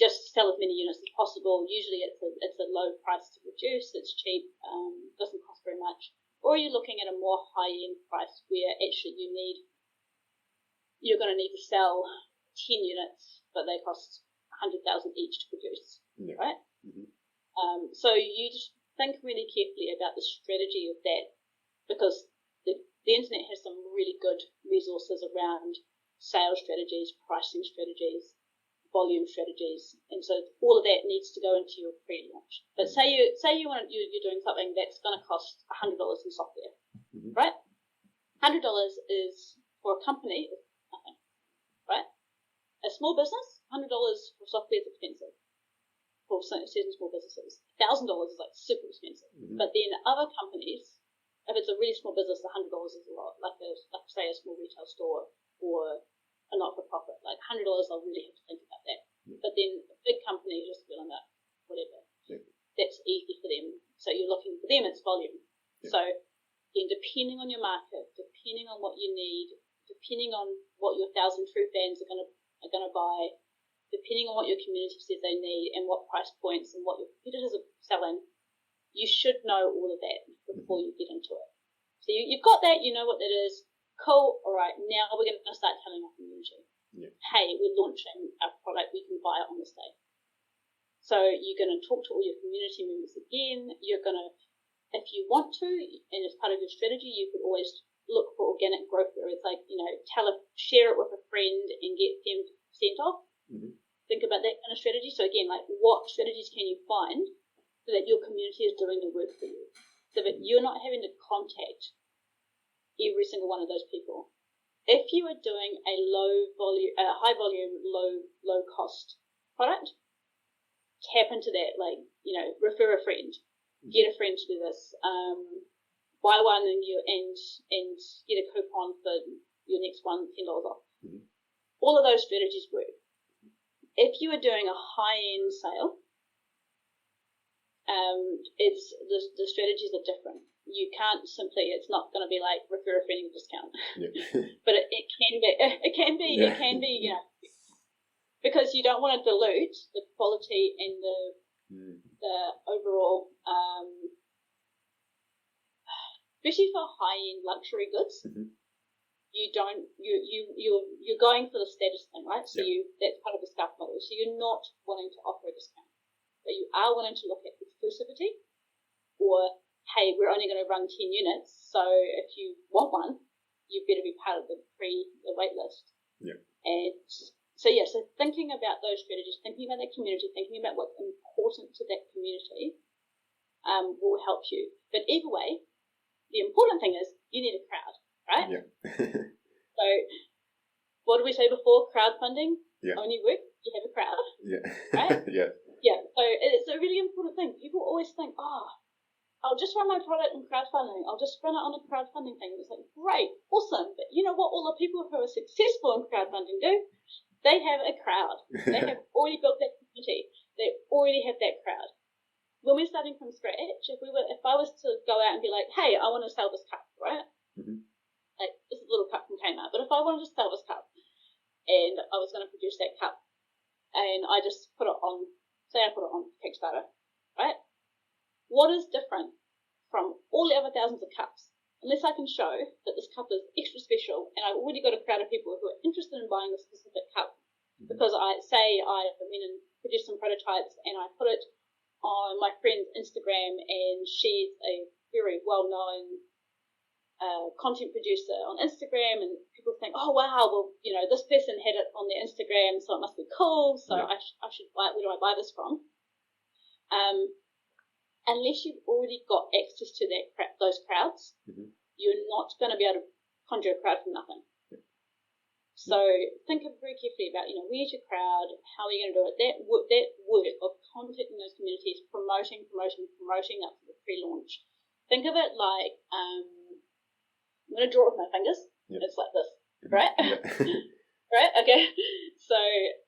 just sell as many units as possible? Usually it's a low price to produce, it's cheap, doesn't cost very much. Or are you looking at a more high-end price where actually you're going to need to sell 10 units, but they cost $100,000 each to produce, yeah. Right? Mm-hmm. So you just think really carefully about the strategy of that, because the internet has some really good resources around sales strategies, pricing strategies, volume strategies, and so all of that needs to go into your pre-launch. But say you're doing something that's going to cost $100 in software, mm-hmm. right? $100 is for a company is nothing, right? A small business, $100 for software is expensive. For certain small businesses, $1,000 is like super expensive. Mm-hmm. But then other companies, if it's a really small business, $100 is a lot. Like say a small retail store or a not-for-profit, like $100, they'll really have to think about that. Mm-hmm. But then a big company just feeling that whatever, yeah. That's easy for them. So you're looking for them, it's volume. Yeah. So again, depending on your market, depending on what you need, depending on what your 1,000 true fans are gonna buy, depending on what your community says they need and what price points and what your competitors are selling, you should know all of that before you get into it. So you've got that, you know what that is. Cool, all right, now we're going to start telling our community, yeah. Hey, we're launching a product, we can buy it on this day. So you're going to talk to all your community members again. You're going to, if you want to, and as part of your strategy, you could always look for organic growth where it's like, share it with a friend and get 10% off. Mm-hmm. Think about that kind of strategy. So again, like what strategies can you find so that your community is doing the work for you, so that you're not having to contact every single one of those people. If you are doing a high volume, low cost product, tap into that, refer a friend. get a friend to do this, buy one and get a coupon for your next one, $10 off. Mm-hmm. All of those strategies work. If you are doing a high-end sale, it's the strategies are different. You can't simply, it's not going to be like refer a friend with discount. Yeah. But it can be, because you don't want to dilute the quality and the overall, especially for high-end luxury goods. Mm-hmm. You're going for the status thing, right? So that's part of the scarf model. So you're not wanting to offer a discount, but you are wanting to look at exclusivity, or hey, we're only going to run 10 units, so if you want one, you better be part of the wait list. Yeah. And so thinking about those strategies, thinking about that community, thinking about what's important to that community, will help you. But either way, the important thing is you need a crowd. Right? Yeah. So, what did we say before? Crowdfunding only works if you have a crowd. Yeah. Right? Yeah. Yeah. So it's a really important thing. People always think, I'll just run my product in crowdfunding. I'll just run it on a crowdfunding thing. It's like, great, awesome. But you know what all the people who are successful in crowdfunding do? They have a crowd. They have already built that community. They already have that crowd. When we're starting from scratch, if I was to go out and be like, hey, I want to sell this cup, right? Mm-hmm. Like, this is a little cup from Kmart, but if I wanted to sell this cup and I was going to produce that cup and I just put it on, say I put it on Kickstarter, right? What is different from all the other thousands of cups? Unless I can show that this cup is extra special and I've already got a crowd of people who are interested in buying this specific cup, because I went and produced some prototypes and I put it on my friend's Instagram, and she's a very well-known content producer on Instagram, and people think, oh wow, well, this person had it on their Instagram, so it must be cool, so I should buy it. Where do I buy this from? Unless you've already got access to those crowds, you're not going to be able to conjure a crowd from nothing. So think very carefully about, where's your crowd, how are you going to do it? That work of contacting those communities, promoting up to the pre-launch. Think of it like, I'm going to draw it with my fingers. Yep. It's like this, right? Yeah. Right? Okay. So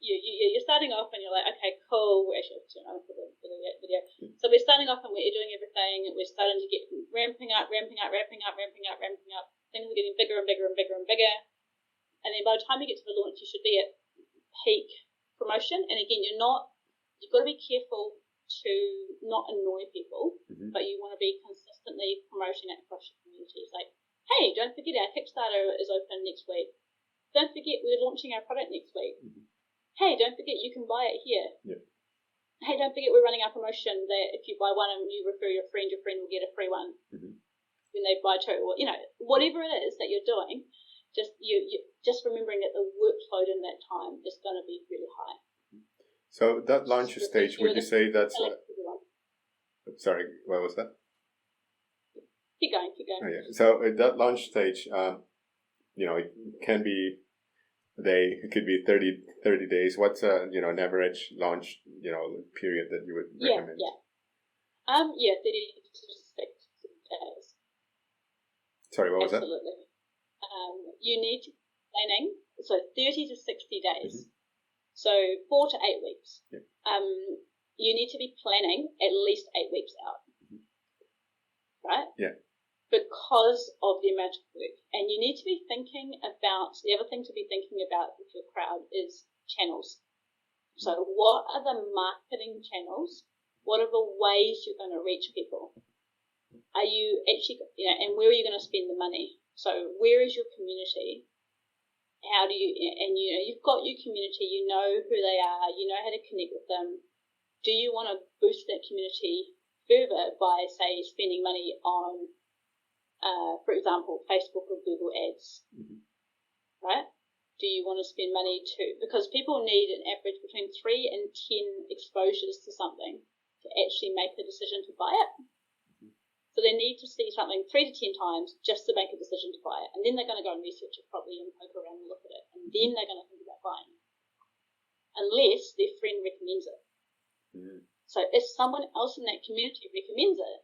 you're starting off and you're like, okay, cool. We're actually turn on for the video. So we're starting off and we're doing everything. We're starting to get ramping up. Things are getting bigger and bigger and bigger and bigger. And then by the time you get to the launch, you should be at peak promotion. And again, you've got to be careful to not annoy people, but you want to be consistently promoting it across your communities. Like, hey, don't forget our Kickstarter is open next week. Don't forget we're launching our product next week. Hey, don't forget you can buy it here. Yep. Hey, don't forget we're running our promotion that if you buy one and you refer your friend will get a free one when they buy two. Or, whatever it is that you're doing, just remembering that the workload in that time is going to be really high. So that launch stage, would you say that's... sorry, what was that? Keep going. Oh, yeah. So at that launch stage, it can be a day, it could be 30 days. What's an average launch, period that you would recommend? 30 to 60 days. Sorry, what was that? Absolutely. You need planning, so 30 to 60 days. So 4 to 8 weeks. Yeah. You need to be planning at least 8 weeks out. Right? Yeah. Because of the amount of work. And you need to be thinking about, the other thing to be thinking about with your crowd is channels. So what are the marketing channels? What are the ways you're going to reach people? Are you actually, and where are you going to spend the money? So where is your community? How do you, and you've got your community, you know who they are, you know how to connect with them. Do you want to boost that community further by, say, spending money on, for example, Facebook or Google ads, right? Do you want to spend money because people need an average between 3 and 10 exposures to something to actually make a decision to buy it. So they need to see something 3 to 10 times just to make a decision to buy it. And then they're going to go and research it properly and poke around and look at it. And then they're going to think about buying it. Unless their friend recommends it. So if someone else in that community recommends it,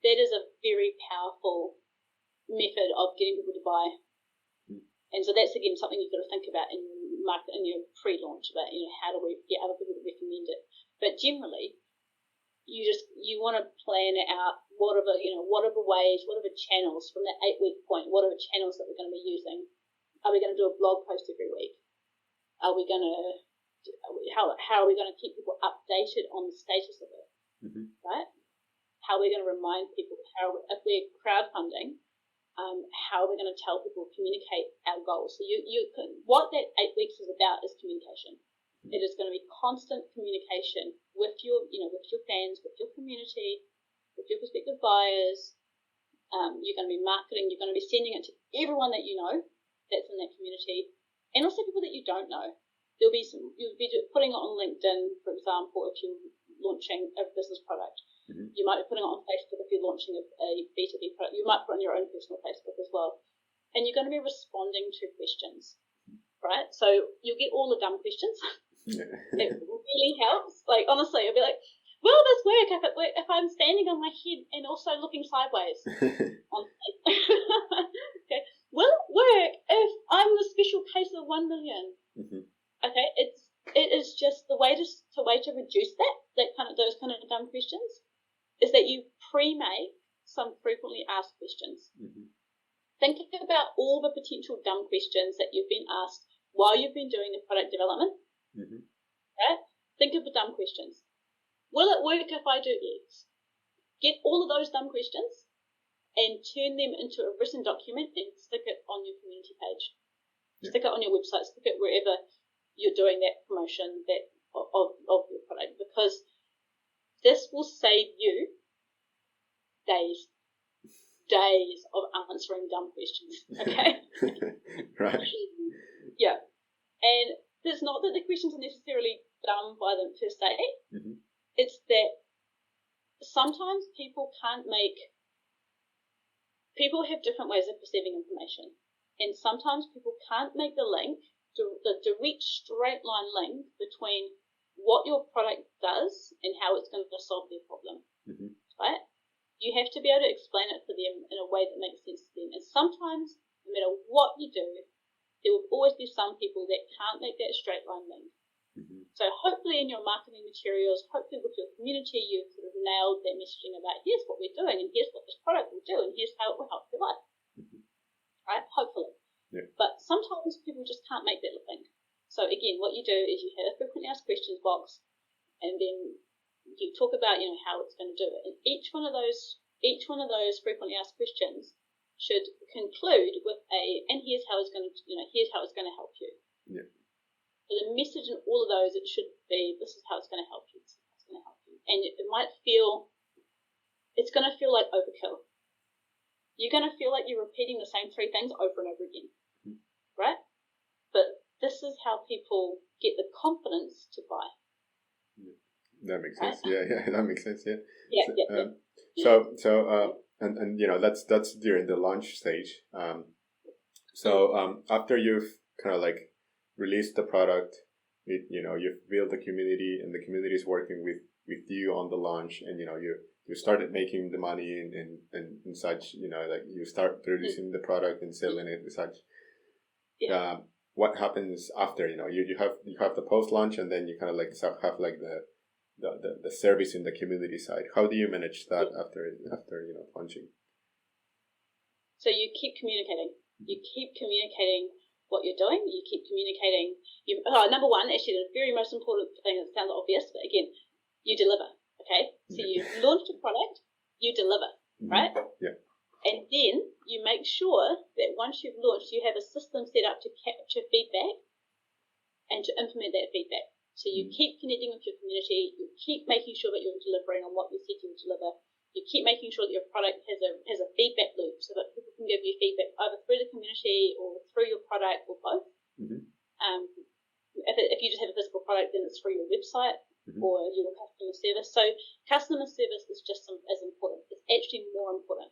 that is a very powerful method of getting people to buy. And so that's, again, something you've got to think about in your market, in your pre-launch, about, how do we get other people to recommend it. But generally, you want to plan out whatever ways, whatever channels from that 8-week point, whatever channels that we're going to be using. Are we going to do a blog post every week? Are we going to, how are we going to keep people updated on the status of it, right? How are we going to remind people, if we're crowdfunding, how are we going to tell people, communicate our goals? So what that 8 weeks is about is communication. It is going to be constant communication with your fans, with your community, with your prospective buyers. You're going to be marketing. You're going to be sending it to everyone that you know that's in that community, and also people that you don't know. You'll be putting it on LinkedIn, for example, if you're launching a business product. You might be putting it on Facebook if you're launching a B2B product. You might put it on your own personal Facebook as well. And you're going to be responding to questions, right? So you'll get all the dumb questions. It really helps. Like, honestly, it'll be like, will this work if I'm standing on my head and also looking sideways? Okay. Will it work if I'm the special case of 1 million? Okay. It is just the way to reduce those kind of dumb questions is that you pre-make some frequently asked questions. Think about all the potential dumb questions that you've been asked while you've been doing the product development. Right? Think of the dumb questions. Will it work if I do X? Get all of those dumb questions and turn them into a written document and stick it on your community page. Stick it on your website, stick it wherever you're doing that promotion of your product, because this will save you days of answering dumb questions. Okay? Right. Yeah. And it's not that the questions are necessarily dumb by them per se. It's that sometimes people have different ways of perceiving information. And sometimes people can't make the link, the direct straight line link between what your product does and how it's going to solve their problem. Right? You have to be able to explain it to them in a way that makes sense to them. And sometimes, no matter what you do, there will always be some people that can't make that straight line link. So hopefully in your marketing materials, hopefully with your community, you've sort of nailed that messaging about here's what we're doing and here's what this product will do and here's how it will help your life. Right? Hopefully. Yeah. But sometimes people just can't make that link. So again, what you do is you have a frequently asked questions box, and then you talk about how it's going to do it. And each one of those frequently asked questions should conclude with and here's how it's going to help you. Yeah. So the message in all of those, it should be, this is how it's going to help you. This is how it's going to help you. And it's going to feel like overkill. You're going to feel like you're repeating the same 3 things over and over again, right? But this is how people get the confidence to buy. That makes sense. Right? Yeah, that makes sense. Yeah. Yeah. That's during the launch stage. After you've kind of like released the product, you've built the community, and the community is working with you on the launch, and you started making the money and such. Like you start producing the product and selling it and such. Yeah. What happens after? You have the post launch, and then you kind of like have like the service in the community side. How do you manage that after launching? So you keep communicating. You keep communicating what you're doing. You keep communicating. Number one, actually, the very most important thing, that sounds obvious, but again, you deliver. Okay, so you launched a product, you deliver, right? Yeah. And then you make sure that once you've launched, you have a system set up to capture feedback and to implement that feedback. So you keep connecting with your community. You keep making sure that you're delivering on what you said you would deliver. You keep making sure that your product has a feedback loop so that people can give you feedback either through the community or through your product or both. If you just have a physical product, then it's through your website or your customer service. So customer service is just as important. It's actually more important.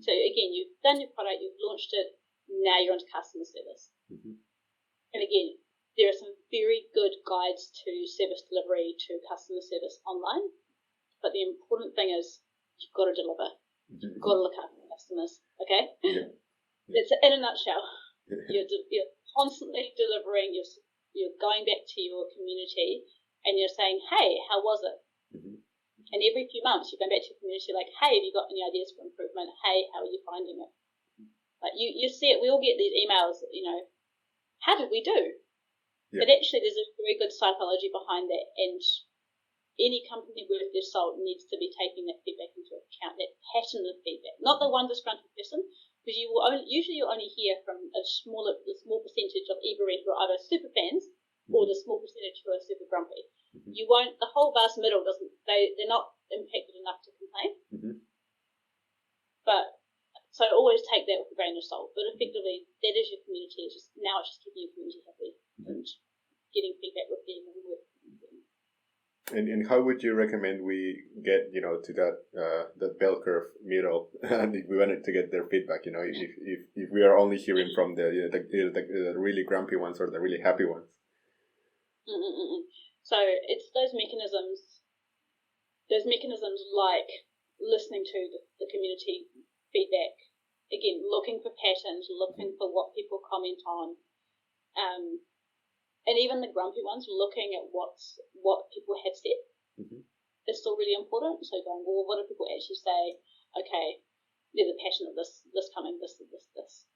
So again, you've done your product, you've launched it, now you're onto customer service. And again, there are some very good guides to service delivery, to customer service online. But the important thing is you've got to deliver. You've got to look after customers. Okay, Yeah. that's in a nutshell. You're constantly delivering. You're going back to your community and you're saying, hey, how was it? Mm-hmm. And every few months you're going back to your community like, hey, have you got any ideas for improvement? Hey, how are you finding it? Like you see it. We all get these emails. How did we do? Yeah. But actually, there's a very good psychology behind that, and any company worth their salt needs to be taking that feedback into account, that pattern of feedback, not the one disgruntled person, because you will usually only hear from a small percentage of either who are either super fans or the small percentage who are super grumpy. Mm-hmm. You won't. The whole vast middle doesn't. They're not impacted enough to complain. Mm-hmm. But so always take that with a grain of salt. But effectively, that is your community. It's just keeping your community happy and getting feedback with them and working with them. And how would you recommend we get to that bell curve middle? And if we wanted to get their feedback, if we are only hearing from the really grumpy ones or the really happy ones. So it's those mechanisms like listening to the community feedback. Again, looking for patterns, looking for what people comment on. And even the grumpy ones, looking at what people have said is still really important. So going, well, what do people actually say? Okay, there's a pattern of this coming, this.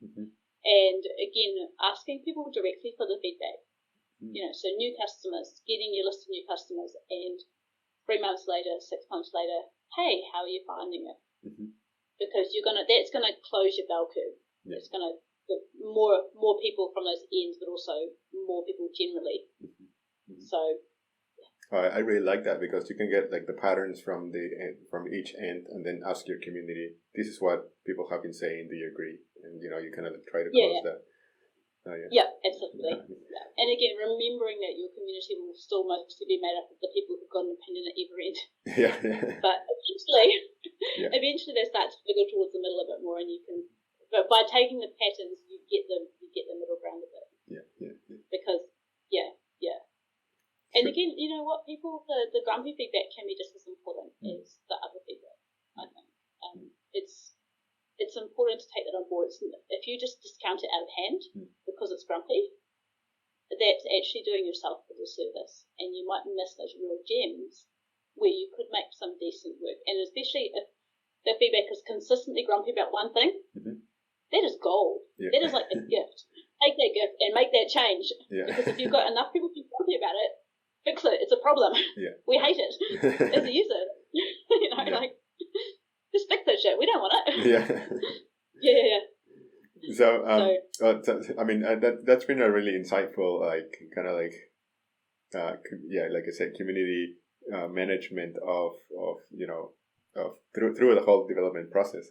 And again, asking people directly for the feedback. So new customers, getting your list of new customers, and 3 months later, 6 months later, hey, how are you finding it? Because that's gonna close your bell curve. Yeah. It's gonna more people from those ends, but also more people generally. So I really like that, because you can get like the patterns from each end, and then ask your community, this is what people have been saying, do you agree? And you kind of try to close that. Yeah, absolutely. Yeah. And again, remembering that your community will still mostly be made up of the people who've got an opinion at either end. Yeah. But eventually they start to wiggle towards the middle a bit more, and you can. But by taking the patterns, you get the middle ground of it. Yeah. Because and again, you know what, people, the grumpy feedback can be just as important as the other feedback. I think it's important to take that on board. If you just discount it out of hand because it's grumpy, that's actually doing yourself a disservice, and you might miss those real gems where you could make some decent work. And especially if the feedback is consistently grumpy about one thing, that is gold. Yeah. That is like a gift. Take that gift and make that change. Yeah. Because if you've got enough people being grumpy about it, fix it. It's a problem. Yeah. We hate it as a user. Like, just fix that shit. We don't want it. Yeah. Yeah. So, I mean, that's been a really insightful, like, kind of like, like I said, community management of through the whole development process.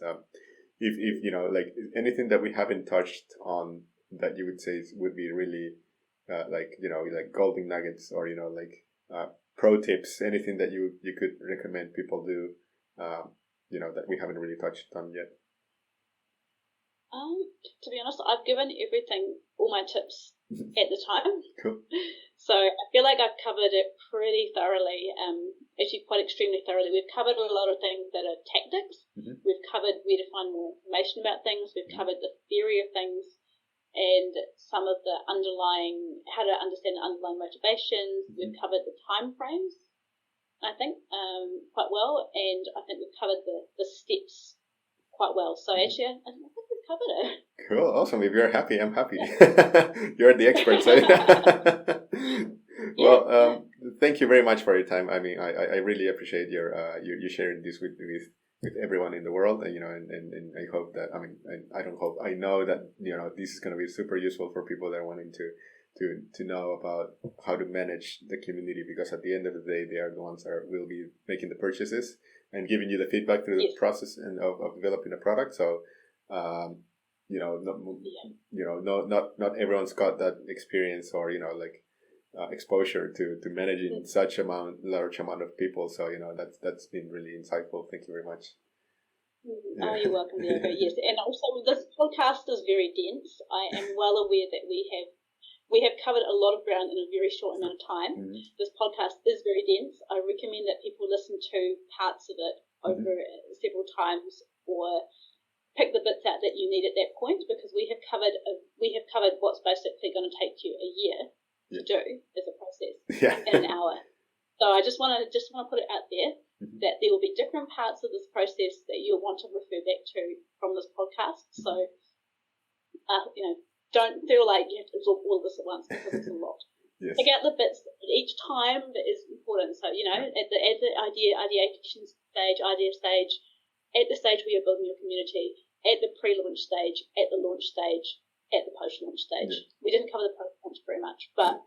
If like anything that we haven't touched on that you would say would be really like golden nuggets, or pro tips, anything that you could recommend people do that we haven't really touched on yet. To be honest, I've given all my tips at the time. Cool. So I feel like I've covered it pretty thoroughly, actually quite extremely thoroughly. We've covered a lot of things that are tactics. We've covered where to find more information about things. We've covered the theory of things and some of the how to understand the underlying motivations. We've covered the time frames, I think, quite well. And I think we've covered the steps quite well. So actually, I think we've covered it. Cool, awesome. If you're happy, I'm happy. You're the expert. So. Well, thank you very much for your time. I mean, I really appreciate your you sharing this with everyone in the world, and I hope that, I know that this is going to be super useful for people that are wanting to know about how to manage the community, because at the end of the day, they are the ones that will be making the purchases and giving you the feedback through the process and of developing a product. So, not everyone's got that experience or exposure to managing such large amount of people. So that's been really insightful. Thank you very much. Oh, you're welcome, Diego. Yes, and also this podcast is very dense. I am well aware that we have covered a lot of ground in a very short amount of time. This podcast is very dense. I recommend that people listen to parts of it over several times, or pick the bits out that you need at that point, because we have covered what's basically going to take you a year to do as a process in an hour. So I just want to put it out there that there will be different parts of this process that you'll want to refer back to from this podcast. So don't feel like you have to absorb all of this at once, because it's a lot. Pick out the bits at each time that is important. So at the ideation stage, idea stage, at the stage where you're building your community, at the pre-launch stage, at the launch stage, at the post-launch stage. We didn't cover the post-launch very much, but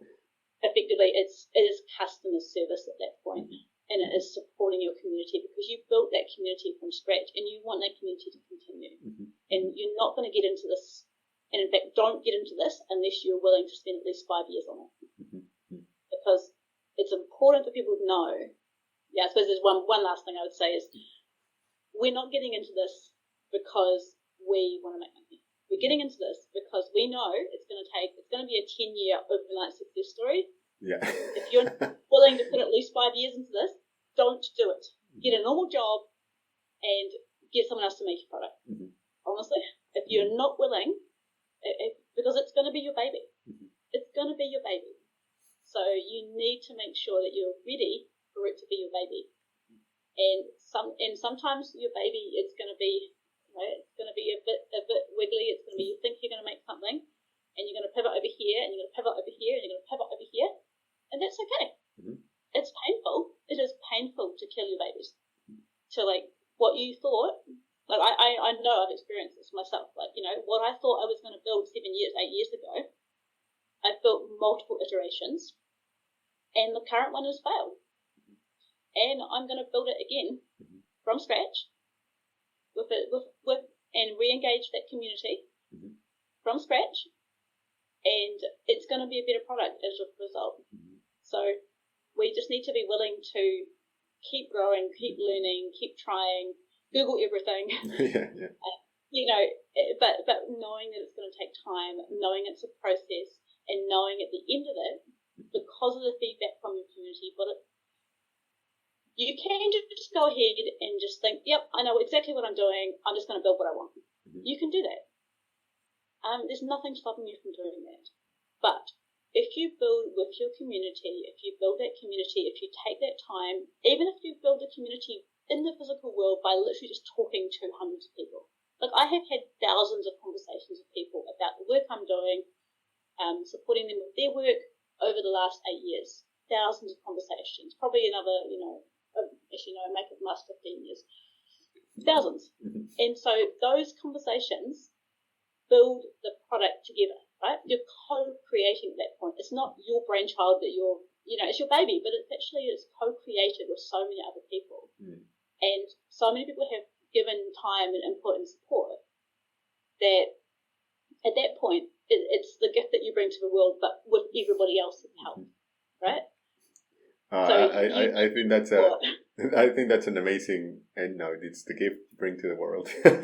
effectively it is customer service at that point, and it is supporting your community, because you built that community from scratch and you want that community to continue. And you're not going to get into this, and in fact don't get into this unless you're willing to spend at least 5 years on it, because it's important for people to know. I suppose there's one last thing I would say is, we're not getting into this because we want to make money. We're getting into this because we know it's going to be a 10-year overnight success story. If you're willing to put at least 5 years into this, don't do it. Get a normal job and get someone else to make your product. Honestly, if you're not willing, because it's going to be your baby. It's going to be your baby. So you need to make sure that you're ready for it to be your baby. And sometimes your baby, it's going to be a bit wiggly. It's going to be, you think you're going to make something, and you're going to pivot over here, and you're going to pivot over here, and you're going to pivot over here, and that's okay. It's painful. It is painful to kill your babies. To what you thought. I know I've experienced this myself. What I thought I was going to build 8 years ago, I've built multiple iterations, and the current one has failed. And I'm going to build it again from scratch, with and re-engage that community from scratch, and it's going to be a better product as a result. So we just need to be willing to keep growing, keep learning, keep trying, Google everything. But knowing that it's going to take time, knowing it's a process, and knowing at the end of it, because of the feedback from your community, you can just go ahead and just think, yep, I know exactly what I'm doing. I'm just going to build what I want. You can do that. There's nothing stopping you from doing that. But if you build with your community, if you build that community, if you take that time, even if you build a community in the physical world by literally just talking to hundreds of people. I have had thousands of conversations with people about the work I'm doing, supporting them with their work over the last 8 years. Thousands of conversations. Probably another, I make it last 15 years. Thousands. And so those conversations build the product together, right? You're co-creating at that point. It's not your brainchild that it's your baby, but it's co-created with so many other people. And so many people have given time and input and support that at that point, it's the gift that you bring to the world, but with everybody else's help, right? I think that's an amazing end note. It's the gift you bring to the world. It is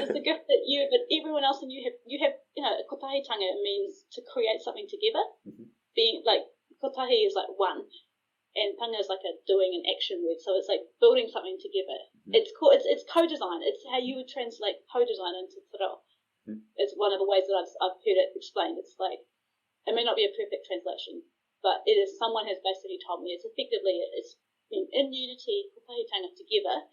the gift that but everyone else, and you have kotahitanga means to create something together. Being kotahi is one, and panga is a doing and action word. So it's building something together. It's co-design. It's how you would translate co-design into te reo. It's one of the ways that I've heard it explained. It's it may not be a perfect translation, but it is, someone has basically told me it's being in unity, kotahitanga together,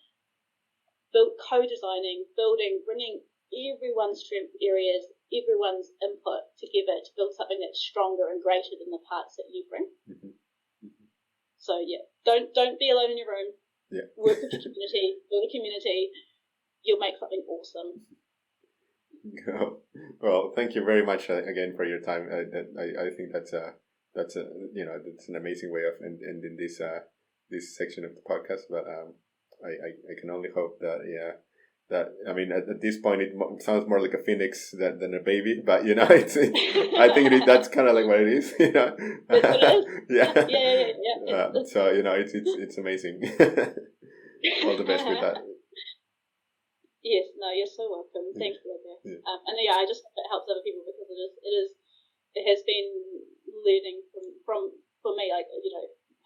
co-designing, building, bringing everyone's strength areas, everyone's input together to build something that's stronger and greater than the parts that you bring. So don't be alone in your room. Work with your community, build a community. You'll make something awesome. Well, thank you very much again for your time. I think that's an amazing way of ending this section of the podcast. But I can only hope that at this point it sounds more like a phoenix than a baby. But I think that's kind of what it is. That's what it is. Yeah. So it's amazing. All the best with that. Yes, no, you're so welcome. Thank you, Olivia. I just hope it helps other people, because it has been learning from for me,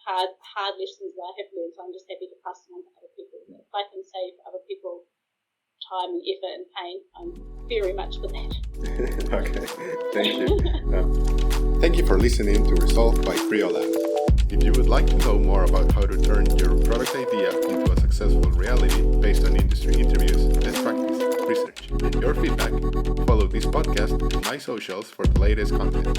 hard lessons that I have learned. So I'm just happy to pass them on to other people. If I can save other people time and effort and pain, I'm very much for that. Okay, thank you. Thank you for listening to Resolve by Creolab. If you would like to know more about how to turn your product idea into a successful reality based on industry interviews, best practice, research, and your feedback, follow this podcast and my socials for the latest content.